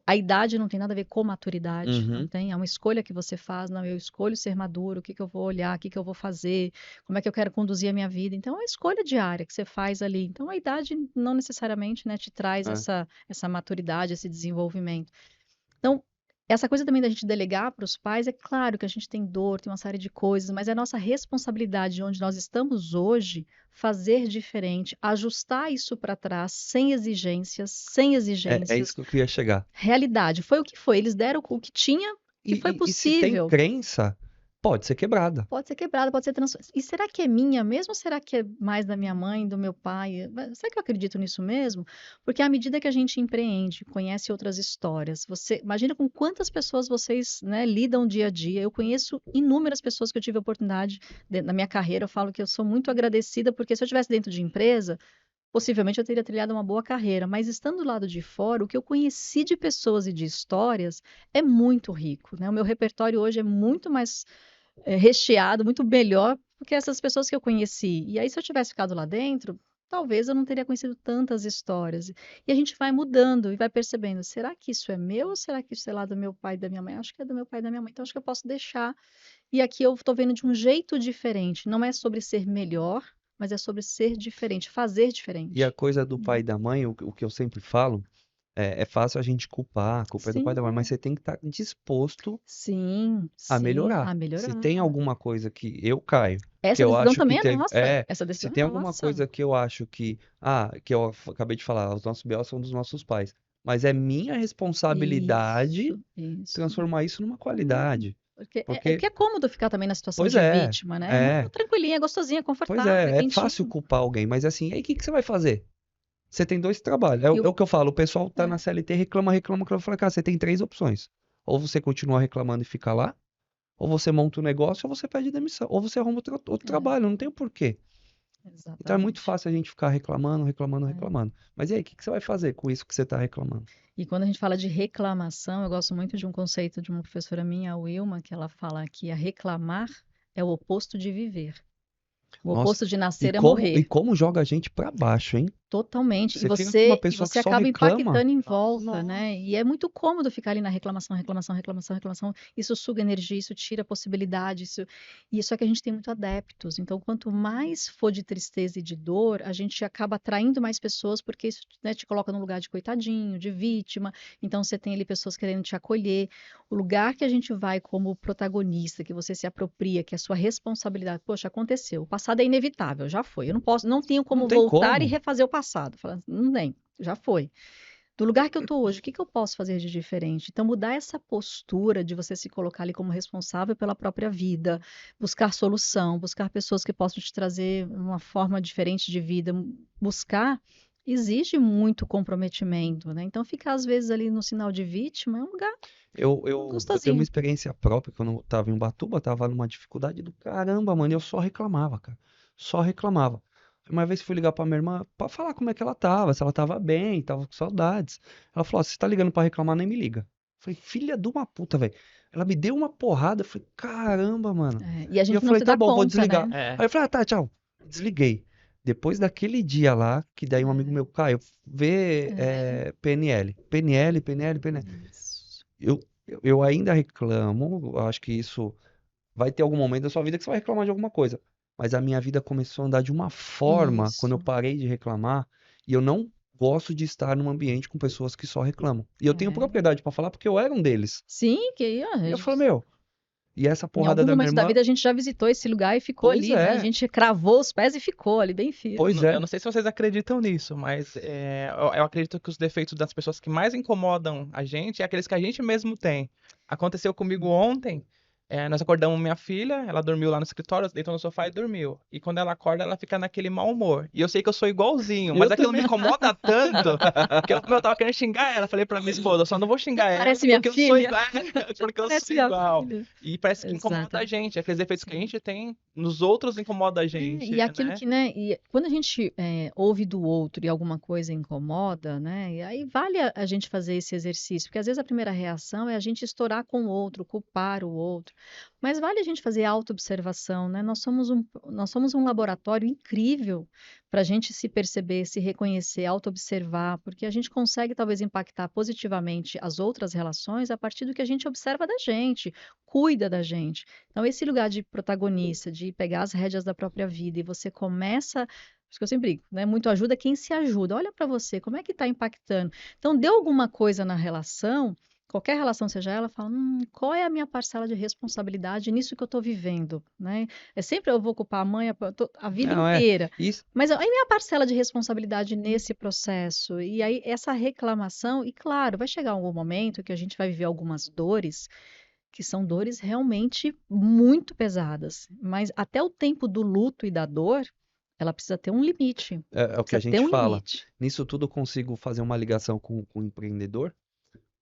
A idade não tem nada a ver com maturidade, não uhum, tem? É uma escolha que você faz. Não, eu escolho ser maduro, o que que eu vou olhar, o que que eu vou fazer, como é que eu quero conduzir a minha vida. Então, é uma escolha diária que você faz ali. Então, a idade não necessariamente, né, te traz é. essa maturidade, esse desenvolvimento. Então, essa coisa também da gente delegar para os pais, é claro que a gente tem dor, tem uma série de coisas, mas é nossa responsabilidade de onde nós estamos hoje fazer diferente, ajustar isso para trás, sem É isso exigências. que eu queria chegar. Realidade, foi o que foi. Eles deram o que tinha, que foi E se tem possível. crença, pode ser quebrada. Pode ser quebrada, pode ser transformada. E será que é minha mesmo? Ou será que é mais da minha mãe, do meu pai? Será que eu acredito nisso mesmo? Porque à medida que a gente empreende, conhece outras histórias, você imagina com quantas pessoas vocês, né, lidam dia a dia. Eu conheço inúmeras pessoas que eu tive a oportunidade na minha carreira. Eu falo que eu sou muito agradecida, porque se eu estivesse dentro de empresa, possivelmente eu teria trilhado uma boa carreira. Mas estando do lado de fora, o que eu conheci de pessoas e de histórias é muito rico, né? O meu repertório hoje é muito mais recheado, muito melhor do que essas pessoas que eu conheci. E aí, se eu tivesse ficado lá dentro, talvez eu não teria conhecido tantas histórias. E a gente vai mudando e vai percebendo: será que isso é meu ou será que isso é lá do meu pai e da minha mãe? Acho que é do meu pai e da minha mãe, então acho que eu posso deixar. E aqui eu estou vendo de um jeito diferente. Não é sobre ser melhor, mas é sobre ser diferente, fazer E a diferente. coisa do pai e da mãe, o que eu sempre falo, é fácil a gente culpar, a culpa é do pai e da mãe, mas Sim, você tem que estar disposto sim, a sim, melhorar. a Se tem melhorar. alguma coisa que eu caio, que Essa eu decisão acho que também é teve, nossa. Essa se decisão é tem alguma nossa. coisa que eu acho que eu acabei de falar, os nossos BO são dos nossos pais, mas é minha responsabilidade Isso. transformar isso numa qualidade. Porque Porque, é cômodo ficar também na situação pois de vítima, né? É muito é, tranquilinho, é gostosinho, é pois confortável, é é fácil quentinho. culpar alguém, mas assim, e aí o que que você vai fazer? Você tem dois trabalhos. É, E é o- o que eu falo, o pessoal tá é, na CLT, reclama, reclama, reclama. Eu falo, cara, você tem três opções. Ou você continua reclamando e fica lá, ou você monta um negócio, ou você pede demissão, ou você arruma outro é, trabalho, não tem o porquê. Então é muito exatamente. fácil a gente ficar reclamando, reclamando, É. reclamando. Mas e aí, o que que você vai fazer com isso que você tá reclamando? E quando a gente fala de reclamação, eu gosto muito de um conceito de uma professora minha, a Wilma, que ela fala que a reclamar é o oposto de viver. O Nossa, oposto de e nascer é como, e morrer. como joga a gente pra baixo, hein? Totalmente. E Você fica com uma você, e pessoa que você só acaba reclama. impactando em Nossa. volta, né? E é muito cômodo ficar ali na reclamação, reclamação, reclamação, reclamação. Isso suga energia, isso tira possibilidade, e só que a gente tem muito adeptos. Então, quanto mais for de tristeza e de dor, a gente acaba atraindo mais pessoas, porque isso, né, te coloca no lugar de coitadinho, de vítima. Então, você tem ali pessoas querendo te acolher. O lugar que a gente vai como protagonista, que você se apropria, que é a sua responsabilidade. Poxa, aconteceu. O passado é inevitável, já foi. Eu não posso, não tenho Não como tem voltar e como. refazer o passado. Fala, não tem, já foi. Do lugar que eu tô hoje, o que que eu posso fazer de diferente? Então, mudar essa postura de você se colocar ali como responsável pela própria vida, buscar solução, buscar pessoas que possam te trazer uma forma diferente de vida, buscar exige muito comprometimento, né? Então, ficar às vezes ali no sinal de vítima é um lugar Eu tenho uma gostosinho. experiência própria, quando eu tava em Ubatuba, tava numa dificuldade do caramba, mano, e eu só reclamava, cara. Só reclamava. Uma vez fui ligar pra minha irmã pra falar como é que ela tava, se ela tava bem, tava com saudades. Ela falou, ó, se você tá ligando pra reclamar, nem me liga. Eu falei, filha de uma puta, velho. Ela me deu uma porrada, eu falei, caramba, mano. É, e a E eu gente não falei, se tá dá bom, vou conta, desligar. né? É. Aí eu falei, ah, tá, tchau. Desliguei. Depois daquele dia lá, que daí um amigo meu, Caio, vê É, PNL. PNL, PNL, PNL. isso. Eu, eu ainda reclamo, eu acho que isso vai ter algum momento da sua vida que você vai reclamar de alguma coisa. Mas a minha vida começou a andar de uma forma quando eu Isso. parei de reclamar e eu não gosto de estar num ambiente com pessoas que só reclamam. E eu tenho É. propriedade pra falar porque eu era um deles. Sim, que ó, E eu falei, meu, e essa em porrada algum da minha momento da irmã, vida a gente já visitou esse lugar e ficou pois ali, né? A é, gente cravou os pés e ficou ali bem firme. pois Eu é. não sei se vocês acreditam nisso, mas eu acredito que os defeitos das pessoas que mais incomodam a gente é aqueles que a gente mesmo tem. Aconteceu comigo ontem. Nós acordamos minha filha, ela dormiu lá no escritório, deitou no sofá e dormiu. E quando ela acorda, ela fica naquele mau humor. E eu sei que eu sou igualzinho, mas Eu aquilo me incomoda tanto que eu tava querendo xingar ela. Falei pra minha esposa, eu só não vou xingar ela Parece minha porque eu sou filha. igual. Porque eu Parece sou minha igual. filha. E parece que incomoda a Exato. gente. Aqueles efeitos que a gente tem nos outros incomoda a gente, E aquilo né? que, né, e quando a gente ouve do outro e alguma coisa incomoda, né, e aí vale a gente fazer esse exercício, porque às vezes a primeira reação é a gente estourar com o outro, culpar o outro, mas vale a gente fazer autoobservação, né? Nós somos um laboratório incrível para a gente se perceber, se reconhecer, autoobservar, porque a gente consegue talvez impactar positivamente as outras relações a partir do que a gente observa da gente, cuida da gente. Então, esse lugar de protagonista, de pegar as rédeas da própria vida e você começa, acho que eu sempre digo, né? Muito ajuda quem se ajuda. Olha para você, como é que está impactando? Então, deu alguma coisa na relação, qualquer relação seja ela, fala, qual é a minha parcela de responsabilidade nisso que eu estou vivendo, né? É sempre eu vou culpar a mãe a vida Não, inteira. Isso, Mas aí minha parcela de responsabilidade nesse processo, e aí essa reclamação, e claro, vai chegar algum momento que a gente vai viver algumas dores que são dores realmente muito pesadas, mas até o tempo do luto e da dor, ela precisa ter um limite, é o que a precisa ter gente um fala. limite. Nisso tudo eu consigo fazer uma ligação com o empreendedor,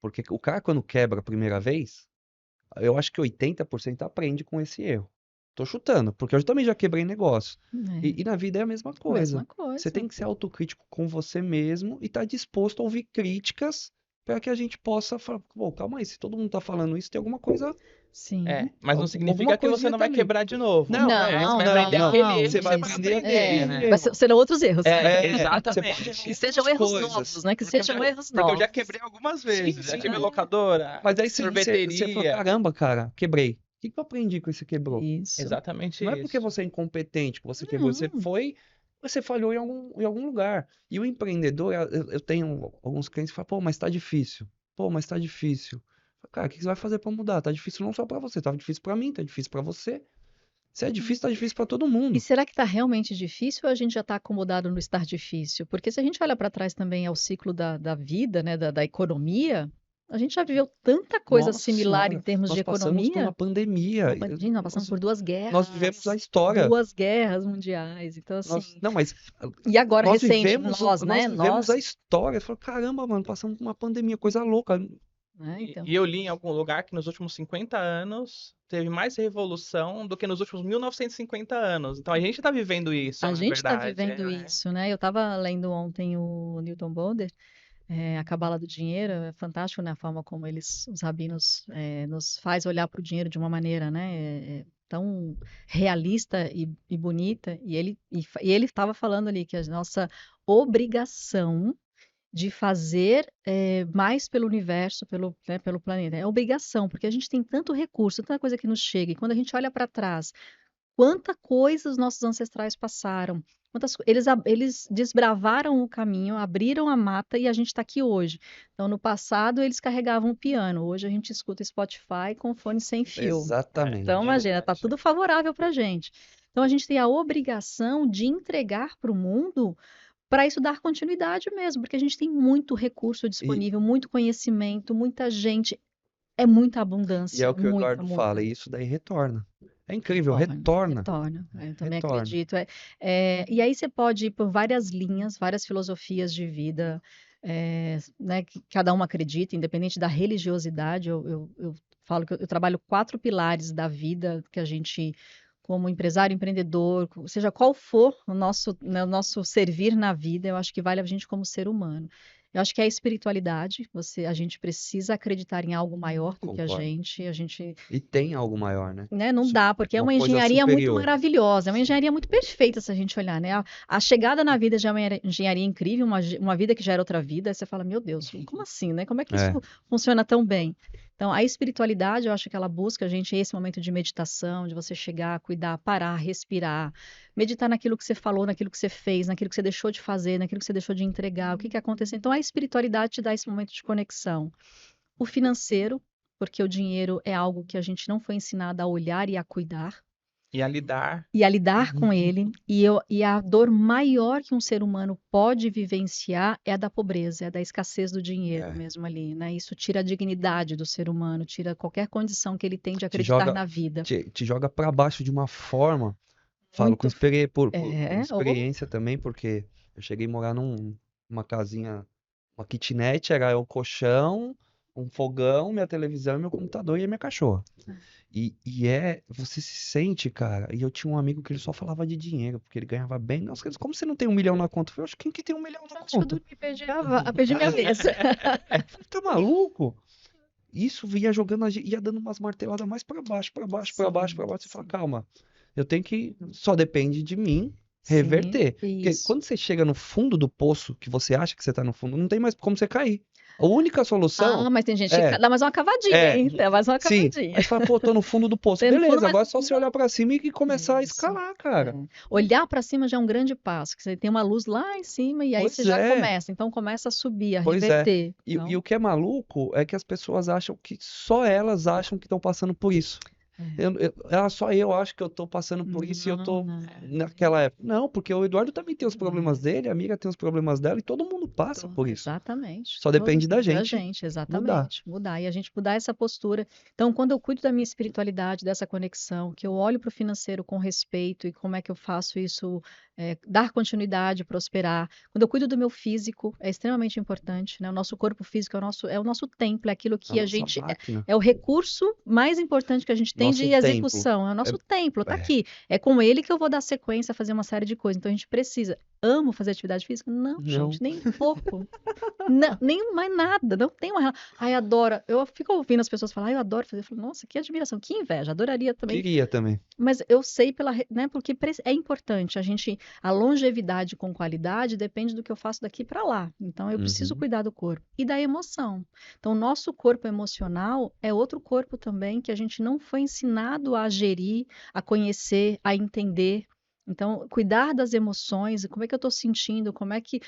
porque o cara quando quebra a primeira vez, eu acho que 80% aprende com esse erro. Tô chutando, porque eu também já quebrei negócio. E na vida é a mesma Mesma coisa. Você coisa. tem que ser autocrítico com você mesmo e estar disposto a ouvir críticas para que a gente possa falar, pô, calma aí, se todo mundo tá falando isso, tem alguma coisa, Sim. Mas não alguma significa que você coisinha não tá vai ali. quebrar de novo, Não, né? Você Não, vai não, aprender não. aquele erro Você que vai você vai aprender aprender, aquele né? serão outros erros. Você Exatamente. pode errar Que sejam outras erros coisas. novos, né? Que Porque sejam erros porque eu já novos. quebrei algumas Sim, vezes. Já sim. tive locadora, Mas aí você falou, sorveteria. caramba, cara, quebrei. O que que eu aprendi com esse quebrou? Isso. Exatamente Não é porque isso. você é incompetente que você quebrou, Não. você falhou em algum lugar. E o empreendedor, eu tenho alguns clientes que falam, pô, mas tá difícil. Pô, mas tá difícil. Cara, o que você vai fazer pra mudar? Tá difícil não só pra você, tá difícil pra mim, tá difícil pra você. Se é difícil, tá difícil pra todo E mundo. será que está realmente difícil ou a gente já está acomodado no estar difícil? Porque se a gente olha para trás também ao ciclo da vida, né, da economia, a gente já viveu tanta coisa Nossa similar em senhora, termos de nós passamos por uma economia. pandemia. Gente, nós passamos por Nós vivemos a história. duas guerras mundiais. Então, assim, Não, mas e agora nós recente, vivemos, nós, nós né? vivemos Nós, a história. Você fala, caramba, mano, passamos por uma pandemia, coisa louca. né? Então, E eu li em algum lugar que nos últimos 50 anos teve mais revolução do que nos últimos 1950 anos. Então a gente tá vivendo isso, a na gente está verdade. vivendo isso, né? Eu estava lendo ontem o Newton Bolder, a Cabala do Dinheiro, é fantástico, né? A forma como os rabinos, nos faz olhar para o dinheiro de uma maneira, né? Tão realista e bonita. E ele estava falando ali que a nossa obrigação de fazer mais pelo universo, pelo planeta. É obrigação, porque a gente tem tanto recurso, tanta coisa que nos chega, e quando a gente olha para trás, quanta coisa os nossos ancestrais passaram, eles desbravaram o caminho, abriram a mata e a gente está aqui hoje. Então, no passado, eles carregavam o piano, hoje a gente escuta Spotify com fone sem fio. Exatamente. Então, imagina, está tudo favorável para a gente. Então, a gente tem a obrigação de entregar para o mundo para isso dar continuidade mesmo, porque a gente tem muito recurso E, disponível, muito conhecimento, muita gente, é muita e é abundância, o que o muita, Eduardo fala, muita. e isso daí retorna. É incrível, Retorna, retorna, retorna. Eu também retorna. acredito. E aí você pode ir por várias linhas, várias filosofias de vida, né, que cada uma acredita, independente da religiosidade. Eu falo que eu trabalho 4 pilares da vida que a gente, como empresário, empreendedor, seja qual for o nosso, né, o nosso servir na vida, eu acho que vale a gente como ser humano. Eu acho que é a espiritualidade, a gente precisa acreditar em algo maior do que a Concordo. gente, E tem algo maior, né? né, não dá, porque é Uma uma coisa engenharia muito superior. maravilhosa, é uma engenharia muito perfeita se a gente olhar, né? A chegada na vida já é uma engenharia incrível, uma vida que já era outra vida, aí você fala, meu Deus, como assim, né? Como é que isso É, funciona tão bem? Então, a espiritualidade, eu acho que ela busca a gente esse momento de meditação, de você chegar, cuidar, parar, respirar, meditar naquilo que você falou, naquilo que você fez, naquilo que você deixou de fazer, naquilo que você deixou de entregar, o que que aconteceu. Então, a espiritualidade te dá esse momento de conexão. O financeiro, porque o dinheiro é algo que a gente não foi ensinado a olhar e a cuidar. E a lidar. e a lidar com ele. E a dor maior que um ser humano pode vivenciar é a da pobreza, é a da escassez do dinheiro É. mesmo ali, né? Isso tira a dignidade do ser humano, tira qualquer condição que ele tem de Te acreditar joga, na vida. te joga para baixo de uma forma. Falo com Muito. por É, experiência também, porque eu cheguei a morar numa casinha, uma kitnet, era o colchão, um fogão, minha televisão, meu computador e a minha cachorra. Você se sente, cara. E eu tinha um amigo que ele só falava de dinheiro, porque ele ganhava bem. Nossa, como você não tem 1 milhão na conta? Eu falei, quem que tem 1 milhão na acho que eu conta? dormi, perdi minha vez. Eu falei, tá maluco? Isso ia jogando, ia dando umas marteladas mais pra baixo, pra baixo, pra baixo, pra baixo. Você fala, calma, eu tenho que. Só depende de mim Sim, reverter. Porque isso. quando você chega no fundo do poço, que você acha que você tá no fundo, não tem mais como você cair. A única solução Mas tem gente é. que dá mais uma cavadinha, É, hein? Dá mais uma sim. cavadinha. Aí você fala, pô, tô no fundo do poço. Tem no fundo, Beleza, mas agora é só você olhar pra cima e começar a Isso. escalar, cara. Olhar para cima já é um grande passo, que você tem uma luz lá em cima e aí Pois você já é. começa. Então começa a subir, a Pois é. reverter. E Então, o que é maluco é que as pessoas acham que só elas acham que estão passando por isso. Só eu acho que eu tô passando por isso e eu tô não. naquela época. Não, porque o Eduardo também tem os problemas dele, a amiga tem os problemas dela e todo mundo passa por isso. Exatamente. Só depende da Da gente gente, exatamente. mudar. Mudar. E a gente mudar essa postura. Então, quando eu cuido da minha espiritualidade, dessa conexão, que eu olho para o financeiro com respeito e como é que eu faço isso, dar continuidade, prosperar. Quando eu cuido do meu físico, é extremamente importante, né? O nosso corpo físico é o nosso templo, é aquilo que a Nossa gente. máquina. É o recurso mais importante que a gente tem Nosso de templo. execução. É o nosso templo, tá aqui. É com ele que eu vou dar sequência a fazer uma série de coisas. Então, a gente precisa. Amo fazer atividade física? Não, Não. gente, nem um pouco. Não, nem mais nada, não tem uma relação. Ai, adoro. Eu fico ouvindo as pessoas falar, eu adoro fazer. Eu falo, nossa, que admiração, que inveja, adoraria também. Queria também. Mas eu sei né, porque é importante. A longevidade com qualidade depende do que eu faço daqui para lá. Então, eu preciso cuidar do corpo e da emoção. Então, o nosso corpo emocional é outro corpo também que a gente não foi ensinado a gerir, a conhecer, a entender. Então, cuidar das emoções, como é que eu estou sentindo, como é que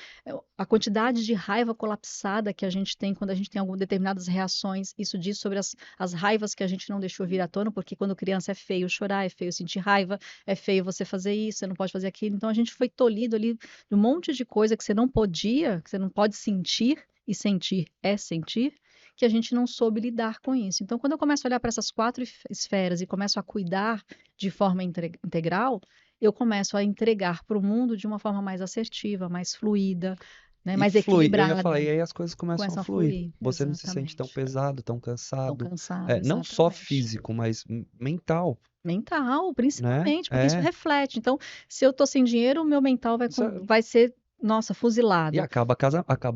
a quantidade de raiva colapsada que a gente tem quando a gente tem algumas determinadas reações, isso diz sobre as raivas que a gente não deixou vir à tona, porque quando criança é feio chorar, é feio sentir raiva, é feio você fazer isso, você não pode fazer aquilo. Então, a gente foi tolhido ali de um monte de coisa que você não podia, que você não pode sentir, e sentir é sentir, que a gente não soube lidar com isso. Então, quando eu começo a olhar para essas 4 esferas e começo a cuidar de forma integral, eu começo a entregar para o mundo de uma forma mais assertiva, mais fluida, né, mais flui. Eu equilibrada. ia falar, e aí as coisas começam a fluir. Você não se sente tão pesado, tão cansado. Tão cansado, Não só exatamente. físico, mas mental. Mental, principalmente, Né? porque isso reflete. Então, se eu estou sem dinheiro, o meu mental Isso vai ser, nossa, fuzilado. E acaba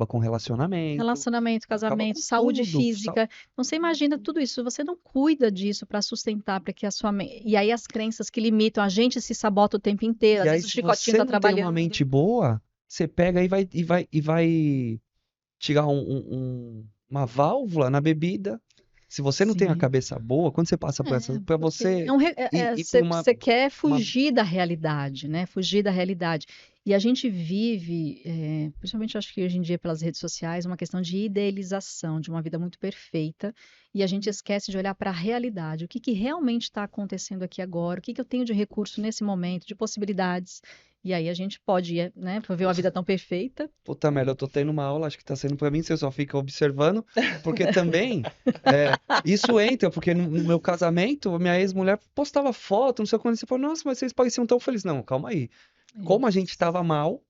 com relacionamento. Relacionamento, acaba casamento, com saúde tudo. física. Então, você imagina tudo isso. Se você não cuida disso para sustentar, para que a sua mente. E aí, as crenças que limitam, a gente se sabota o tempo inteiro. Às E aí, vezes, o se chicotinho você está não tem trabalhando. uma mente boa, você pega e vai tirar uma válvula na bebida. Se você não tem a Sim. cabeça boa, quando você passa por essa, para você ir por uma Você quer fugir da realidade, né? Fugir da realidade. E a gente vive, principalmente acho que hoje em dia pelas redes sociais, uma questão de idealização de uma vida muito perfeita, e a gente esquece de olhar para a realidade, o que que realmente está acontecendo aqui agora, o que que eu tenho de recurso nesse momento, de possibilidades. E aí a gente pode, né, ver uma vida tão perfeita. Puta merda, eu tô tendo uma aula, acho que tá sendo pra mim, você só fica observando, porque também isso entra, porque no meu casamento, a minha ex-mulher postava foto, não sei quando, você falou, nossa, mas vocês pareciam tão felizes. Não, calma aí. Como a gente tava mal,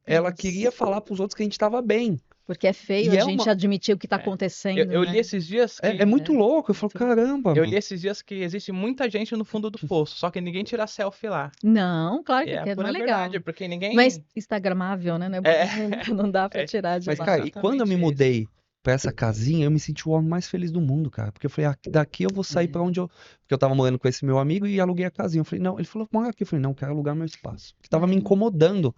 ela queria falar pros outros que a gente tava bem. Porque é feio E a gente admitir o que está acontecendo, Eu né? li esses dias que... É muito louco, eu falo, caramba. Eu li esses dias que existe muita gente no fundo do poço, só que ninguém tira selfie lá. Não, claro que É não é legal. verdade, porque ninguém... Mas instagramável, né? Não dá pra tirar de Mas, lá. cara, e quando eu me mudei pra essa casinha, eu me senti o homem mais feliz do mundo, cara. Porque eu falei, daqui eu vou sair pra onde eu... Porque eu tava morando com esse meu amigo e aluguei a casinha. Eu falei, não, ele falou, mora aqui. Eu falei, não, quero alugar meu espaço. Que tava me incomodando.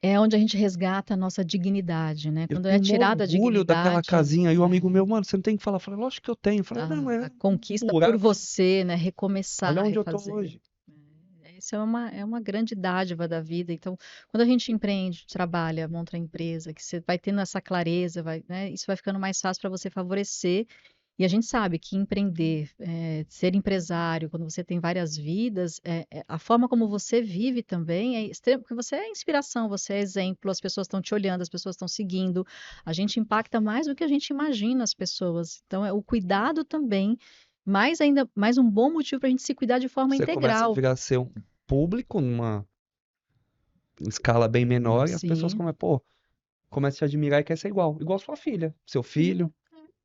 É onde a gente resgata a nossa dignidade, né? Eu Quando tenho é tirada a orgulho daquela dignidade, casinha. E o amigo meu, mano, você não tem que falar. Eu falei, lógico que eu tenho. Eu falei, não, a conquista buraco. por você, né? Recomeçar, Olha onde eu refazer. tô hoje. Isso é uma grande dádiva da vida. Então, quando a gente empreende, trabalha, monta a empresa, que você vai tendo essa clareza, né? Isso vai ficando mais fácil para você favorecer E a gente sabe que empreender, ser empresário, quando você tem várias vidas, a forma como você vive também é extremo, porque você é inspiração, você é exemplo, as pessoas estão te olhando, as pessoas estão seguindo, a gente impacta mais do que a gente imagina as pessoas. Então, o cuidado também, mais ainda, mais um bom motivo para a gente se cuidar de forma Você começa a integral. virar ser um público numa escala bem menor e as pessoas Sim. começam a te admirar e quer ser igual sua filha, seu filho.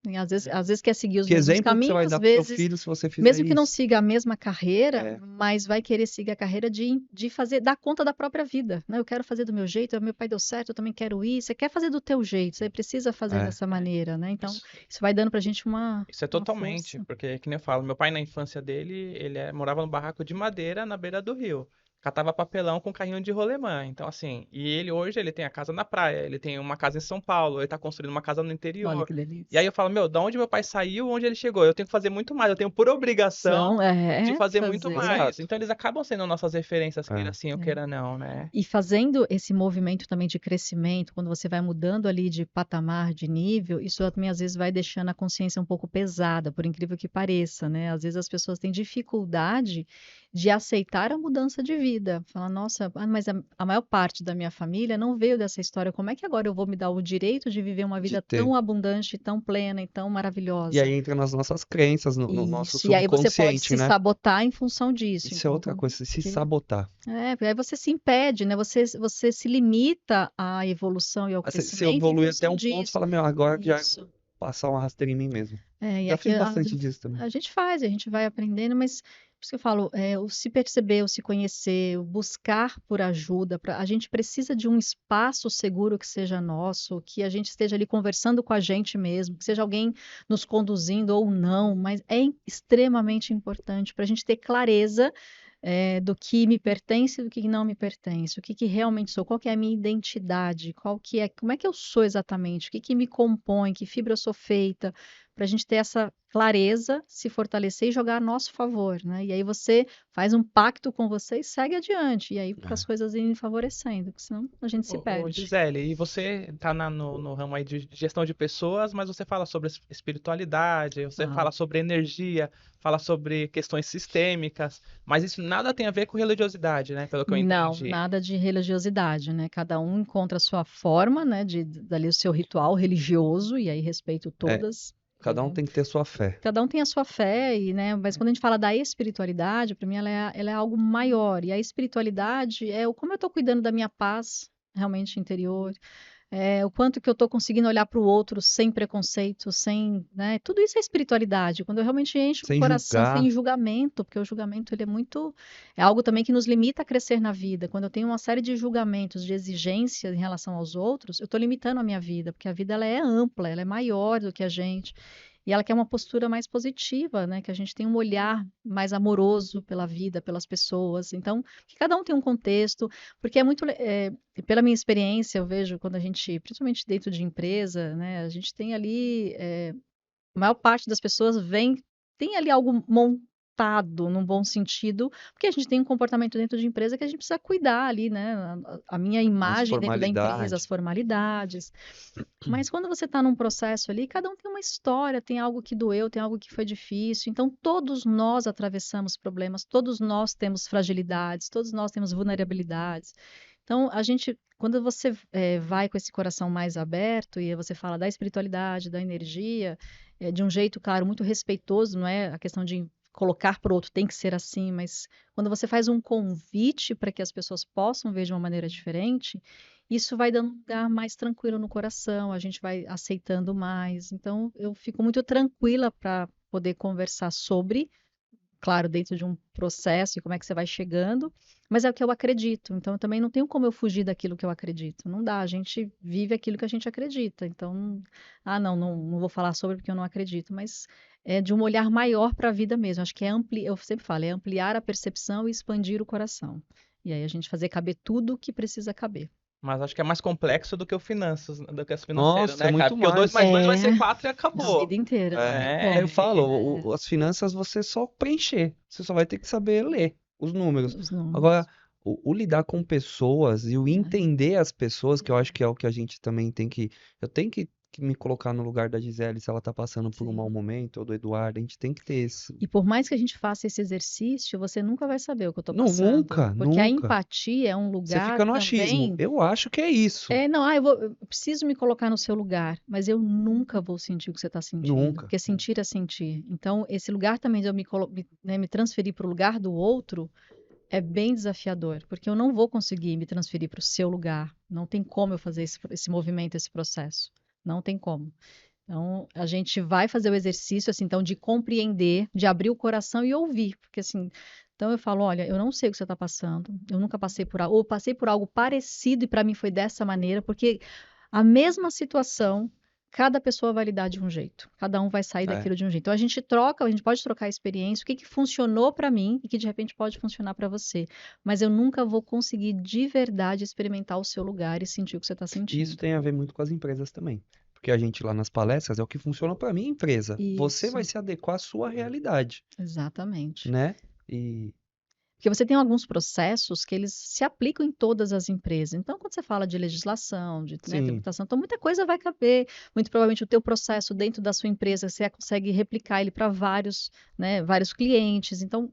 E às vezes quer seguir os Que mesmos exemplo que você vai caminhos, dar às pro seu vezes, filho se você fizer mesmo que não isso? siga a mesma carreira, É, mas vai querer seguir a carreira de fazer, dar conta da própria vida, né? Eu quero fazer do meu jeito, meu pai deu certo, eu também quero ir. Você quer fazer do teu jeito, você precisa fazer é. dessa maneira, né? Então, Isso, isso vai dando pra gente uma isso é uma totalmente, força. porque, que nem eu falo, meu pai na infância dele, ele morava num barraco de madeira na beira do rio. Catava papelão com carrinho de rolemã. Então, assim, e ele hoje, ele tem a casa na praia, ele tem uma casa em São Paulo, ele tá construindo uma casa no Olha interior. que E aí delícia. eu falo, meu, da onde meu pai saiu, onde ele chegou? Eu tenho que fazer muito mais, eu tenho por obrigação São, de fazer muito fazer. mais. Exato. Então eles acabam sendo nossas referências, queira É. assim ou É. queira não, né? E fazendo esse movimento também de crescimento, quando você vai mudando ali de patamar, de nível, isso também às vezes vai deixando a consciência um pouco pesada, por incrível que pareça, né? Às vezes as pessoas têm dificuldade de aceitar a mudança de vida. Fala, nossa, mas a maior parte da minha família não veio dessa história. Como é que agora eu vou me dar o direito de viver uma De vida ter. tão abundante, tão plena e tão E aí maravilhosa? entra nas nossas crenças, no nosso Isso. E aí você pode subconsciente, se né? sabotar em função disso. Isso é Então, outra coisa, se porque sabotar. porque aí você se impede, né? Você se limita à evolução e ao Aí você crescimento em evolui até função um ponto e disso. fala, meu, agora já Isso. passar uma rasteira em mim mesmo. E Já aqui fiz bastante disso também. a gente faz, a gente vai aprendendo, mas por isso que eu falo, o se perceber, o se conhecer, o buscar por ajuda, a gente precisa de um espaço seguro que seja nosso, que a gente esteja ali conversando com a gente mesmo, que seja alguém nos conduzindo ou não, mas é extremamente importante para a gente ter clareza do que me pertence e do que não me pertence, o que que realmente sou, qual que é a minha identidade, como é que eu sou exatamente, o que que me compõe, que fibra eu sou feita, para a gente ter essa clareza, se fortalecer e jogar a nosso favor, né? E aí você faz um pacto com você e segue adiante, e aí para as É. coisas irem favorecendo, porque senão a gente se Ô, perde. Gisele, e você tá no ramo aí de gestão de pessoas, mas você fala sobre espiritualidade, você Falo. fala sobre energia, fala sobre questões sistêmicas, mas isso nada tem a ver com religiosidade, né? Pelo que eu Não, entendi. nada de religiosidade, né? Cada um encontra a sua forma, né? Dali o seu ritual religioso, e aí respeito É, todas. cada um tem que ter sua fé. Cada um tem a sua fé, né? Mas quando a gente fala da espiritualidade, para mim ela é algo maior. E a espiritualidade é como eu estou cuidando da minha paz realmente interior, o quanto que eu estou conseguindo olhar para o outro sem preconceito, sem, né? Tudo isso é espiritualidade. Quando eu realmente encho o Sem coração sem julgar. julgamento, porque o julgamento ele é algo também que nos limita a crescer na vida. Quando eu tenho uma série de julgamentos, de exigências em relação aos outros, eu estou limitando a minha vida, porque a vida ela é ampla, ela é maior do que a gente. E ela quer uma postura mais positiva, né? Que a gente tenha um olhar mais amoroso pela vida, pelas pessoas. Então, que cada um tem um contexto, porque pela minha experiência, eu vejo quando a gente, principalmente dentro de empresa, né? A gente tem ali, a maior parte das pessoas tem ali algo montado num bom sentido, porque a gente tem um comportamento dentro de empresa que a gente precisa cuidar ali, né? A minha As imagem dentro da empresa, as formalidades. formalidades. Mas quando você está num processo ali, cada um tem uma história, tem algo que doeu, tem algo que foi difícil. Então, todos nós atravessamos problemas, todos nós temos fragilidades, todos nós temos vulnerabilidades. Então, quando você vai com esse coração mais aberto e você fala da espiritualidade, da energia, de um jeito, claro, muito respeitoso, não é a questão de colocar para o outro tem que ser assim, mas quando você faz um convite para que as pessoas possam ver de uma maneira diferente, isso vai dando um lugar mais tranquilo no coração, a gente vai aceitando mais. Então, eu fico muito tranquila para poder conversar sobre, claro, dentro de um processo e como é que você vai chegando, mas é o que eu acredito. Então, eu também não tenho como eu fugir daquilo que eu acredito. Não dá, a gente vive aquilo que a gente acredita. Então, não vou falar sobre porque eu não acredito, mas é de um olhar maior para a vida mesmo. Acho que eu sempre falo, é ampliar a percepção e expandir o coração. E aí a gente fazer caber tudo que precisa caber. Mas acho que é mais complexo do que o finanças, do que as financeiras, Nossa, é né, cara? muito Porque o 2 mais mais. 2 vai ser É, 4 e a acabou. vida inteira, não tem É, eu como. falo, as finanças você só preencher. Você só vai ter que saber ler os números. Os Agora, números. o lidar com pessoas e o Né? entender as pessoas, que eu acho que é o que a gente também tem que. Eu tenho que que me colocar no lugar da Gisele se ela tá passando por um Sim. mau momento, ou do Eduardo. A gente tem que ter esse. E por mais que a gente faça esse exercício, você nunca vai saber o que eu tô Não, passando. nunca, Porque a nunca. empatia é um Você lugar fica no achismo. também. Eu acho que é isso. Eu preciso me colocar no seu lugar, mas eu nunca vou sentir o que você está sentindo, Nunca. porque sentir é sentir. Então, esse lugar também de eu me transferir para o lugar do outro é bem desafiador, porque eu não vou conseguir me transferir para o seu lugar. Não tem como eu fazer esse movimento, esse processo. Não tem como. Então, a gente vai fazer o exercício, assim, então, de compreender, de abrir o coração e ouvir, porque, assim, então eu falo, olha, eu não sei o que você está passando, eu nunca passei por algo, ou passei por algo parecido e para mim foi dessa maneira, porque a mesma situação, cada pessoa vai lidar de um jeito, cada um vai sair É. daquilo de um jeito. Então, a gente troca, a gente pode trocar a experiência, o que que funcionou para mim e que, de repente, pode funcionar para você, mas eu nunca vou conseguir, de verdade, experimentar o seu lugar e sentir o que você está E isso sentindo. tem a ver muito com as empresas também. Porque a gente lá nas palestras é o que funciona para minha empresa. Você vai Isso, se adequar à sua realidade, exatamente. né? E Porque você tem alguns processos que eles se aplicam em todas as empresas. Então, quando você fala de legislação, de, né, sim, tributação, então muita coisa vai caber. Muito provavelmente o teu processo dentro da sua empresa, você consegue replicar ele para vários, né, vários clientes. Então,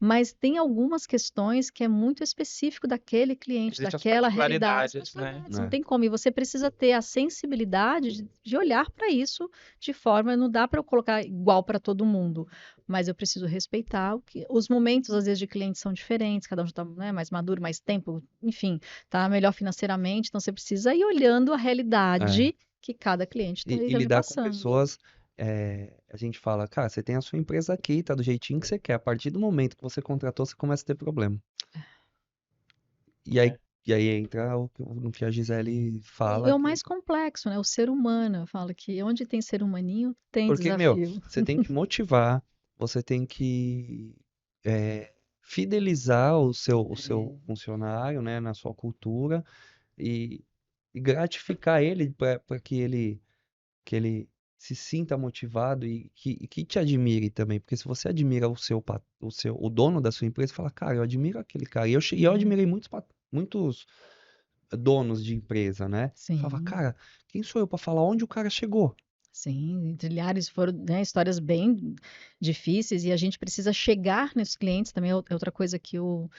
mas tem algumas questões que é muito específico daquele cliente, Existem as daquela realidade, as particularidades, né? particularidades, não né? tem como. E você precisa ter a sensibilidade de olhar para isso de forma, não dá para eu colocar igual para todo mundo, mas eu preciso respeitar os momentos, às vezes, de clientes são diferentes, cada um está, né, mais maduro, mais tempo, enfim, está melhor financeiramente, então você precisa ir olhando a É. realidade que cada cliente está E ali lidar com passando. pessoas, a gente fala, cara, você tem a sua empresa aqui, tá do jeitinho que você quer. A partir do momento que você contratou, você começa a ter problema. E aí, É. e aí entra no que a Gisele E fala. é o mais complexo, né? O ser humano. Eu falo que onde tem ser humaninho, tem Porque, meu, desafio. você tem que motivar, você tem que fidelizar o seu funcionário, né, na sua cultura e, e gratificar ele para que ele se sinta motivado e que te admire também. Porque se você admira o dono da sua empresa, fala, cara, eu admiro aquele cara. E eu admirei muitos donos de empresa, né? Falava, Sim, cara, quem sou eu para falar onde o cara chegou? sim. Trilhares foram, né, histórias bem difíceis e a gente precisa chegar nos clientes também. É outra coisa que eu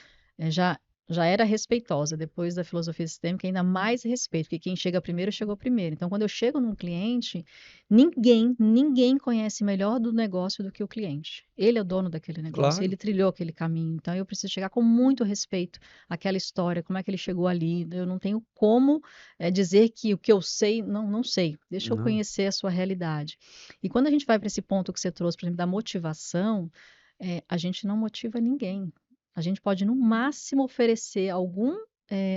já era respeitosa, depois da filosofia sistêmica, ainda mais respeito, porque quem chega primeiro chegou primeiro. Então, quando eu chego num cliente, ninguém conhece melhor do negócio do que o cliente. Ele é o dono daquele negócio, Claro, ele trilhou aquele caminho. Então, eu preciso chegar com muito respeito àquela história, como é que ele chegou ali. Eu não tenho como dizer que o que eu sei, não sei. Deixa eu não. conhecer a sua realidade. E quando a gente vai para esse ponto que você trouxe, por exemplo, da motivação, a gente não motiva ninguém. A gente pode, no máximo, oferecer algum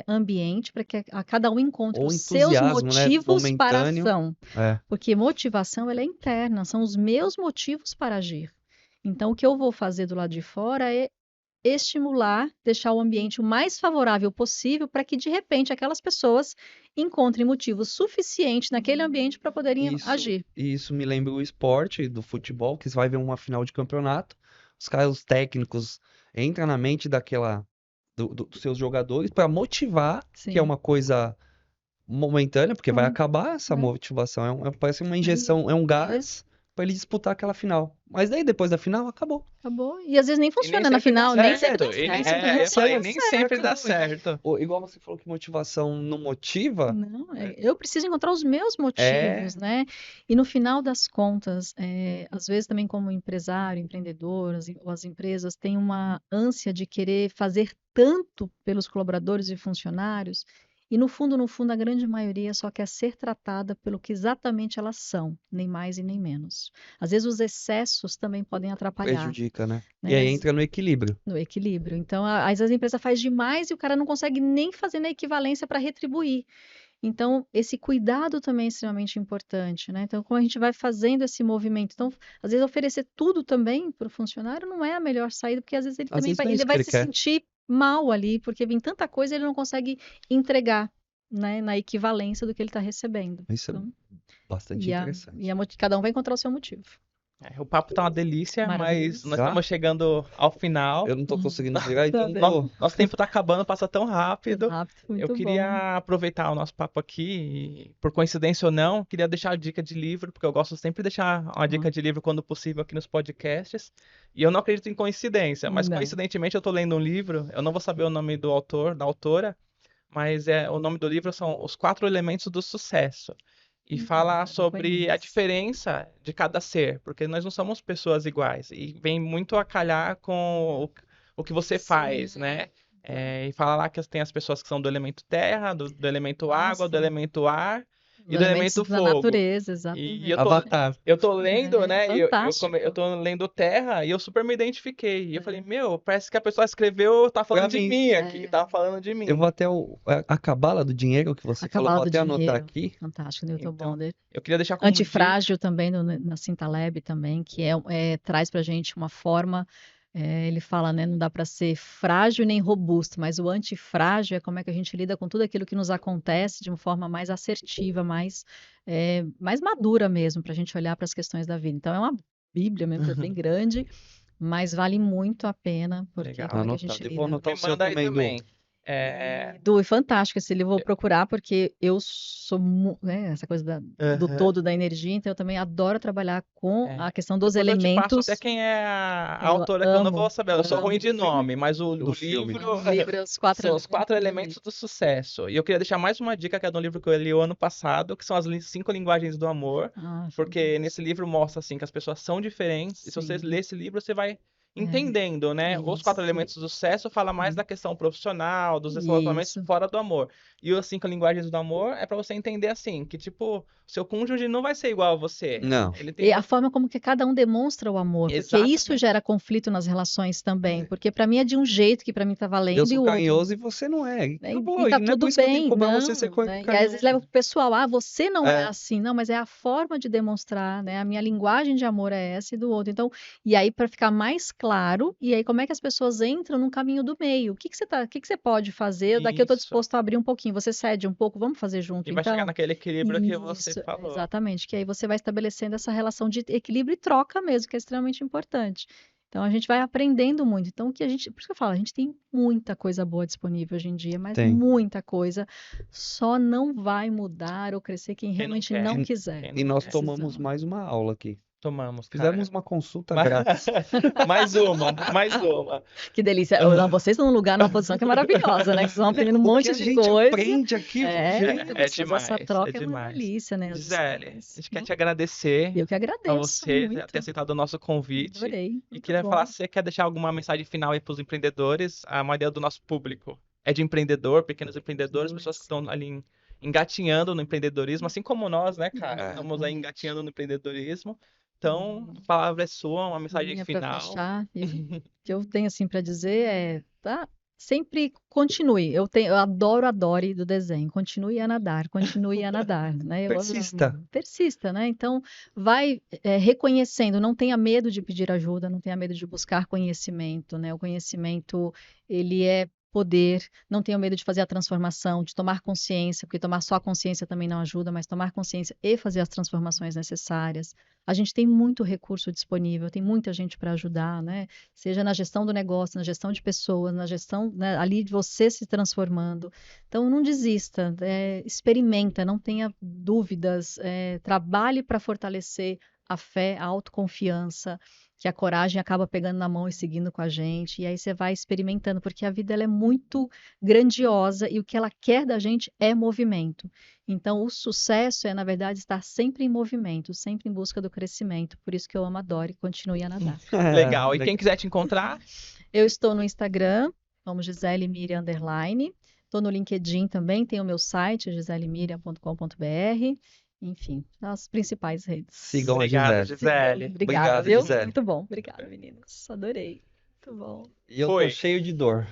ambiente para que a cada um encontre Ou os seus entusiasmo, né? motivos para a Momentâneo. ação. É. Porque motivação, ela é interna, são os meus motivos para agir. Então, o que eu vou fazer do lado de fora é estimular, deixar o ambiente o mais favorável possível para que, de repente, aquelas pessoas encontrem motivos suficientes naquele ambiente para poderem Isso, agir. isso me lembra o esporte do futebol, que você vai ver uma final de campeonato, os caras, os técnicos, entram na mente dos seus jogadores para motivar, que é Sim. uma coisa momentânea, porque vai Pronto, acabar essa né? motivação. Parece uma Aí, injeção, é um gás para ele disputar aquela final. Mas daí, depois da final, acabou. acabou. E às vezes nem E nem funciona na sempre dá final, nem sempre certo. dá E nem, certo. eu ia falar, e Dá nem sempre dá certo. certo. Igual você falou que motivação não motiva, Não, eu preciso encontrar os meus motivos, é. né? E no final das contas, às vezes também como empresário, empreendedor, ou as empresas têm uma ânsia de querer fazer tanto pelos colaboradores e funcionários, e no fundo, a grande maioria só quer ser tratada pelo que exatamente elas são, nem mais e nem menos. Às vezes os excessos também podem atrapalhar, Prejudica, né? E né? aí entra no equilíbrio. No equilíbrio. Então, às vezes a empresa faz demais e o cara não consegue nem fazer na equivalência para retribuir. Então, esse cuidado também é extremamente importante, né? Então, como a gente vai fazendo esse movimento, então, às vezes oferecer tudo também para o funcionário não é a melhor saída, porque às vezes ele Às também vezes vai, não é ele isso que vai ele se quer. sentir mal ali, porque vem tanta coisa ele não consegue entregar, né, na equivalência do que ele está recebendo. Isso é Então, bastante e interessante. cada um vai encontrar o seu motivo. O papo tá uma delícia, mas Maravilhoso. nós Já? estamos chegando ao final. Eu não tô conseguindo pegar, então Também. Nosso tempo tá acabando, passa tão rápido. Rápido, Eu muito bom. queria aproveitar o nosso papo aqui, e, por coincidência ou não, queria deixar a dica de livro, porque eu gosto sempre de deixar uma dica de livro quando possível aqui nos podcasts. E eu não acredito em coincidência, mas Não. coincidentemente eu tô lendo um livro, eu não vou saber o nome do autor, da autora, mas o nome do livro são Os Quatro Elementos do Sucesso. E fala Não sobre a conheço. diferença de cada ser, porque nós não somos pessoas iguais. E vem muito a calhar com o que você faz, Sim. né? E fala lá que tem as pessoas que são do elemento terra, do elemento água, do Nossa. elemento ar Os e do elementos elemento da fogo. natureza, E exatamente. Avatar. eu tô lendo, né? E Fantástico. eu tô lendo Terra e eu super me identifiquei. E eu falei, meu, parece que a pessoa escreveu, tá falando Pra de mim. mim aqui, tá falando de Eu mim. vou até a cabala do dinheiro que você A falou, Cabala vou do até anotar Dinheiro. aqui. Fantástico, Newton Então, Bonder. eu queria deixar como dica. Antifrágil também na Cinta Lab também, que traz pra gente uma forma, ele fala, né, não dá para ser frágil nem robusto, mas o antifrágil é como é que a gente lida com tudo aquilo que nos acontece de uma forma mais assertiva, mais madura mesmo, para a gente olhar para as questões da vida. Então é uma Bíblia mesmo, é bem grande, mas vale muito a pena, porque Legal. como é que a Anotado. gente Eu vou lida? anotar Me o seu manda aí também, Du. também. Du, é fantástico esse livro, eu vou procurar, porque eu sou, né, essa coisa do Aham. todo da energia, então eu também adoro trabalhar com a questão dos Depois eu te passo até elementos. quem é a Eu autora, que eu não vou amo, saber. Eu sou ruim amo. de nome, mas o Do filme. livro O livro é Os Quatro são os quatro Elementos elementos do sucesso. E eu queria deixar mais uma dica, que é de um livro que eu li o ano passado, que são as 5 linguagens do amor. Ah, Porque nesse livro mostra assim que as pessoas são diferentes. E se você sim, ler esse livro, você vai entendendo, né? Os quatro isso, elementos do sucesso fala mais da questão profissional, dos relacionamentos isso. fora do amor. E as 5 linguagens do amor é pra você entender assim, que tipo, seu cônjuge não vai ser igual a você. Não. Ele E tem a forma como que cada um demonstra o amor, porque isso Exatamente. gera conflito nas relações também, porque para mim é de um jeito que para mim tá Eu valendo e sou o outro, carinhoso e você não é. E né? acabou. E tá E não é por tudo isso que eu tenho que bem, cobrar você ser não, né? E às carinhoso. vezes leva pro pessoal, você não é É. assim, não, mas é a forma de demonstrar, né? A minha linguagem de amor é essa e do outro. Então, e aí para ficar mais claro, e aí como é que as pessoas entram no caminho do meio? O que que você pode fazer? Daqui eu tô Isso. disposto a abrir um pouquinho, você cede um pouco, vamos fazer junto, E vai chegar então. naquele equilíbrio que você Isso, falou. exatamente, que aí você vai estabelecendo essa relação de equilíbrio e troca mesmo, que é extremamente importante. Então a gente vai aprendendo muito. Então por isso que eu falo, a gente tem muita coisa boa disponível hoje em dia, mas Tem. muita coisa. Só não vai mudar ou crescer quem Quem não realmente quer. não quiser. Quem E não nós quer. tomamos Precisamos. mais uma aula aqui. Tomamos, Fizemos cara. uma consulta grátis. Mais uma. Que delícia. Não, vocês estão num lugar, numa posição que é maravilhosa, né? Que vocês vão aprendendo um O que monte a de gente coisa. aprende aqui, gente. Gostoso. Essa Demais, troca é uma demais. delícia, né? As Gisele, a histórias. gente quer te agradecer Eu que a agradeço você muito. ter aceitado o nosso convite. Adorei. E Muito queria bom. falar se você quer deixar alguma mensagem final aí para os empreendedores. A maioria do nosso público é de empreendedor, pequenos empreendedores, pessoas que estão ali engatinhando no empreendedorismo, assim como nós, né, cara? Estamos aí engatinhando no empreendedorismo. Então, a palavra é sua, uma mensagem Minha para final. fechar, e o que eu tenho assim para dizer tá? Sempre continue. Eu adoro do desenho. Continue a nadar, né? Eu Persista. amo. Persista, né? Então, vai reconhecendo, não tenha medo de pedir ajuda, não tenha medo de buscar conhecimento, né? O conhecimento, ele é poder, não tenha medo de fazer a transformação, de tomar consciência, porque tomar só a consciência também não ajuda, mas tomar consciência e fazer as transformações necessárias. A gente tem muito recurso disponível, tem muita gente para ajudar, né? Seja na gestão do negócio, na gestão de pessoas, na gestão, né, ali de você se transformando. Então, não desista, experimenta, não tenha dúvidas, trabalhe para fortalecer a fé, a autoconfiança, que a coragem acaba pegando na mão e seguindo com a gente, e aí você vai experimentando, porque a vida ela é muito grandiosa e o que ela quer da gente é movimento. Então, o sucesso é, na verdade, estar sempre em movimento, sempre em busca do crescimento. Por isso que eu amo a Dora e continue a nadar. Legal. E quem quiser te encontrar? Eu estou no Instagram, como Gisele Miriam _. Estou no LinkedIn também, tem o meu site, giselemiriam.com.br. Enfim, as principais redes. Sigam Obrigado, a Gisele. Gisele. Obrigada, Obrigado, viu? Gisele. Muito bom. Obrigada, meninas. Adorei. Muito bom. E eu Foi. tô cheio de dor.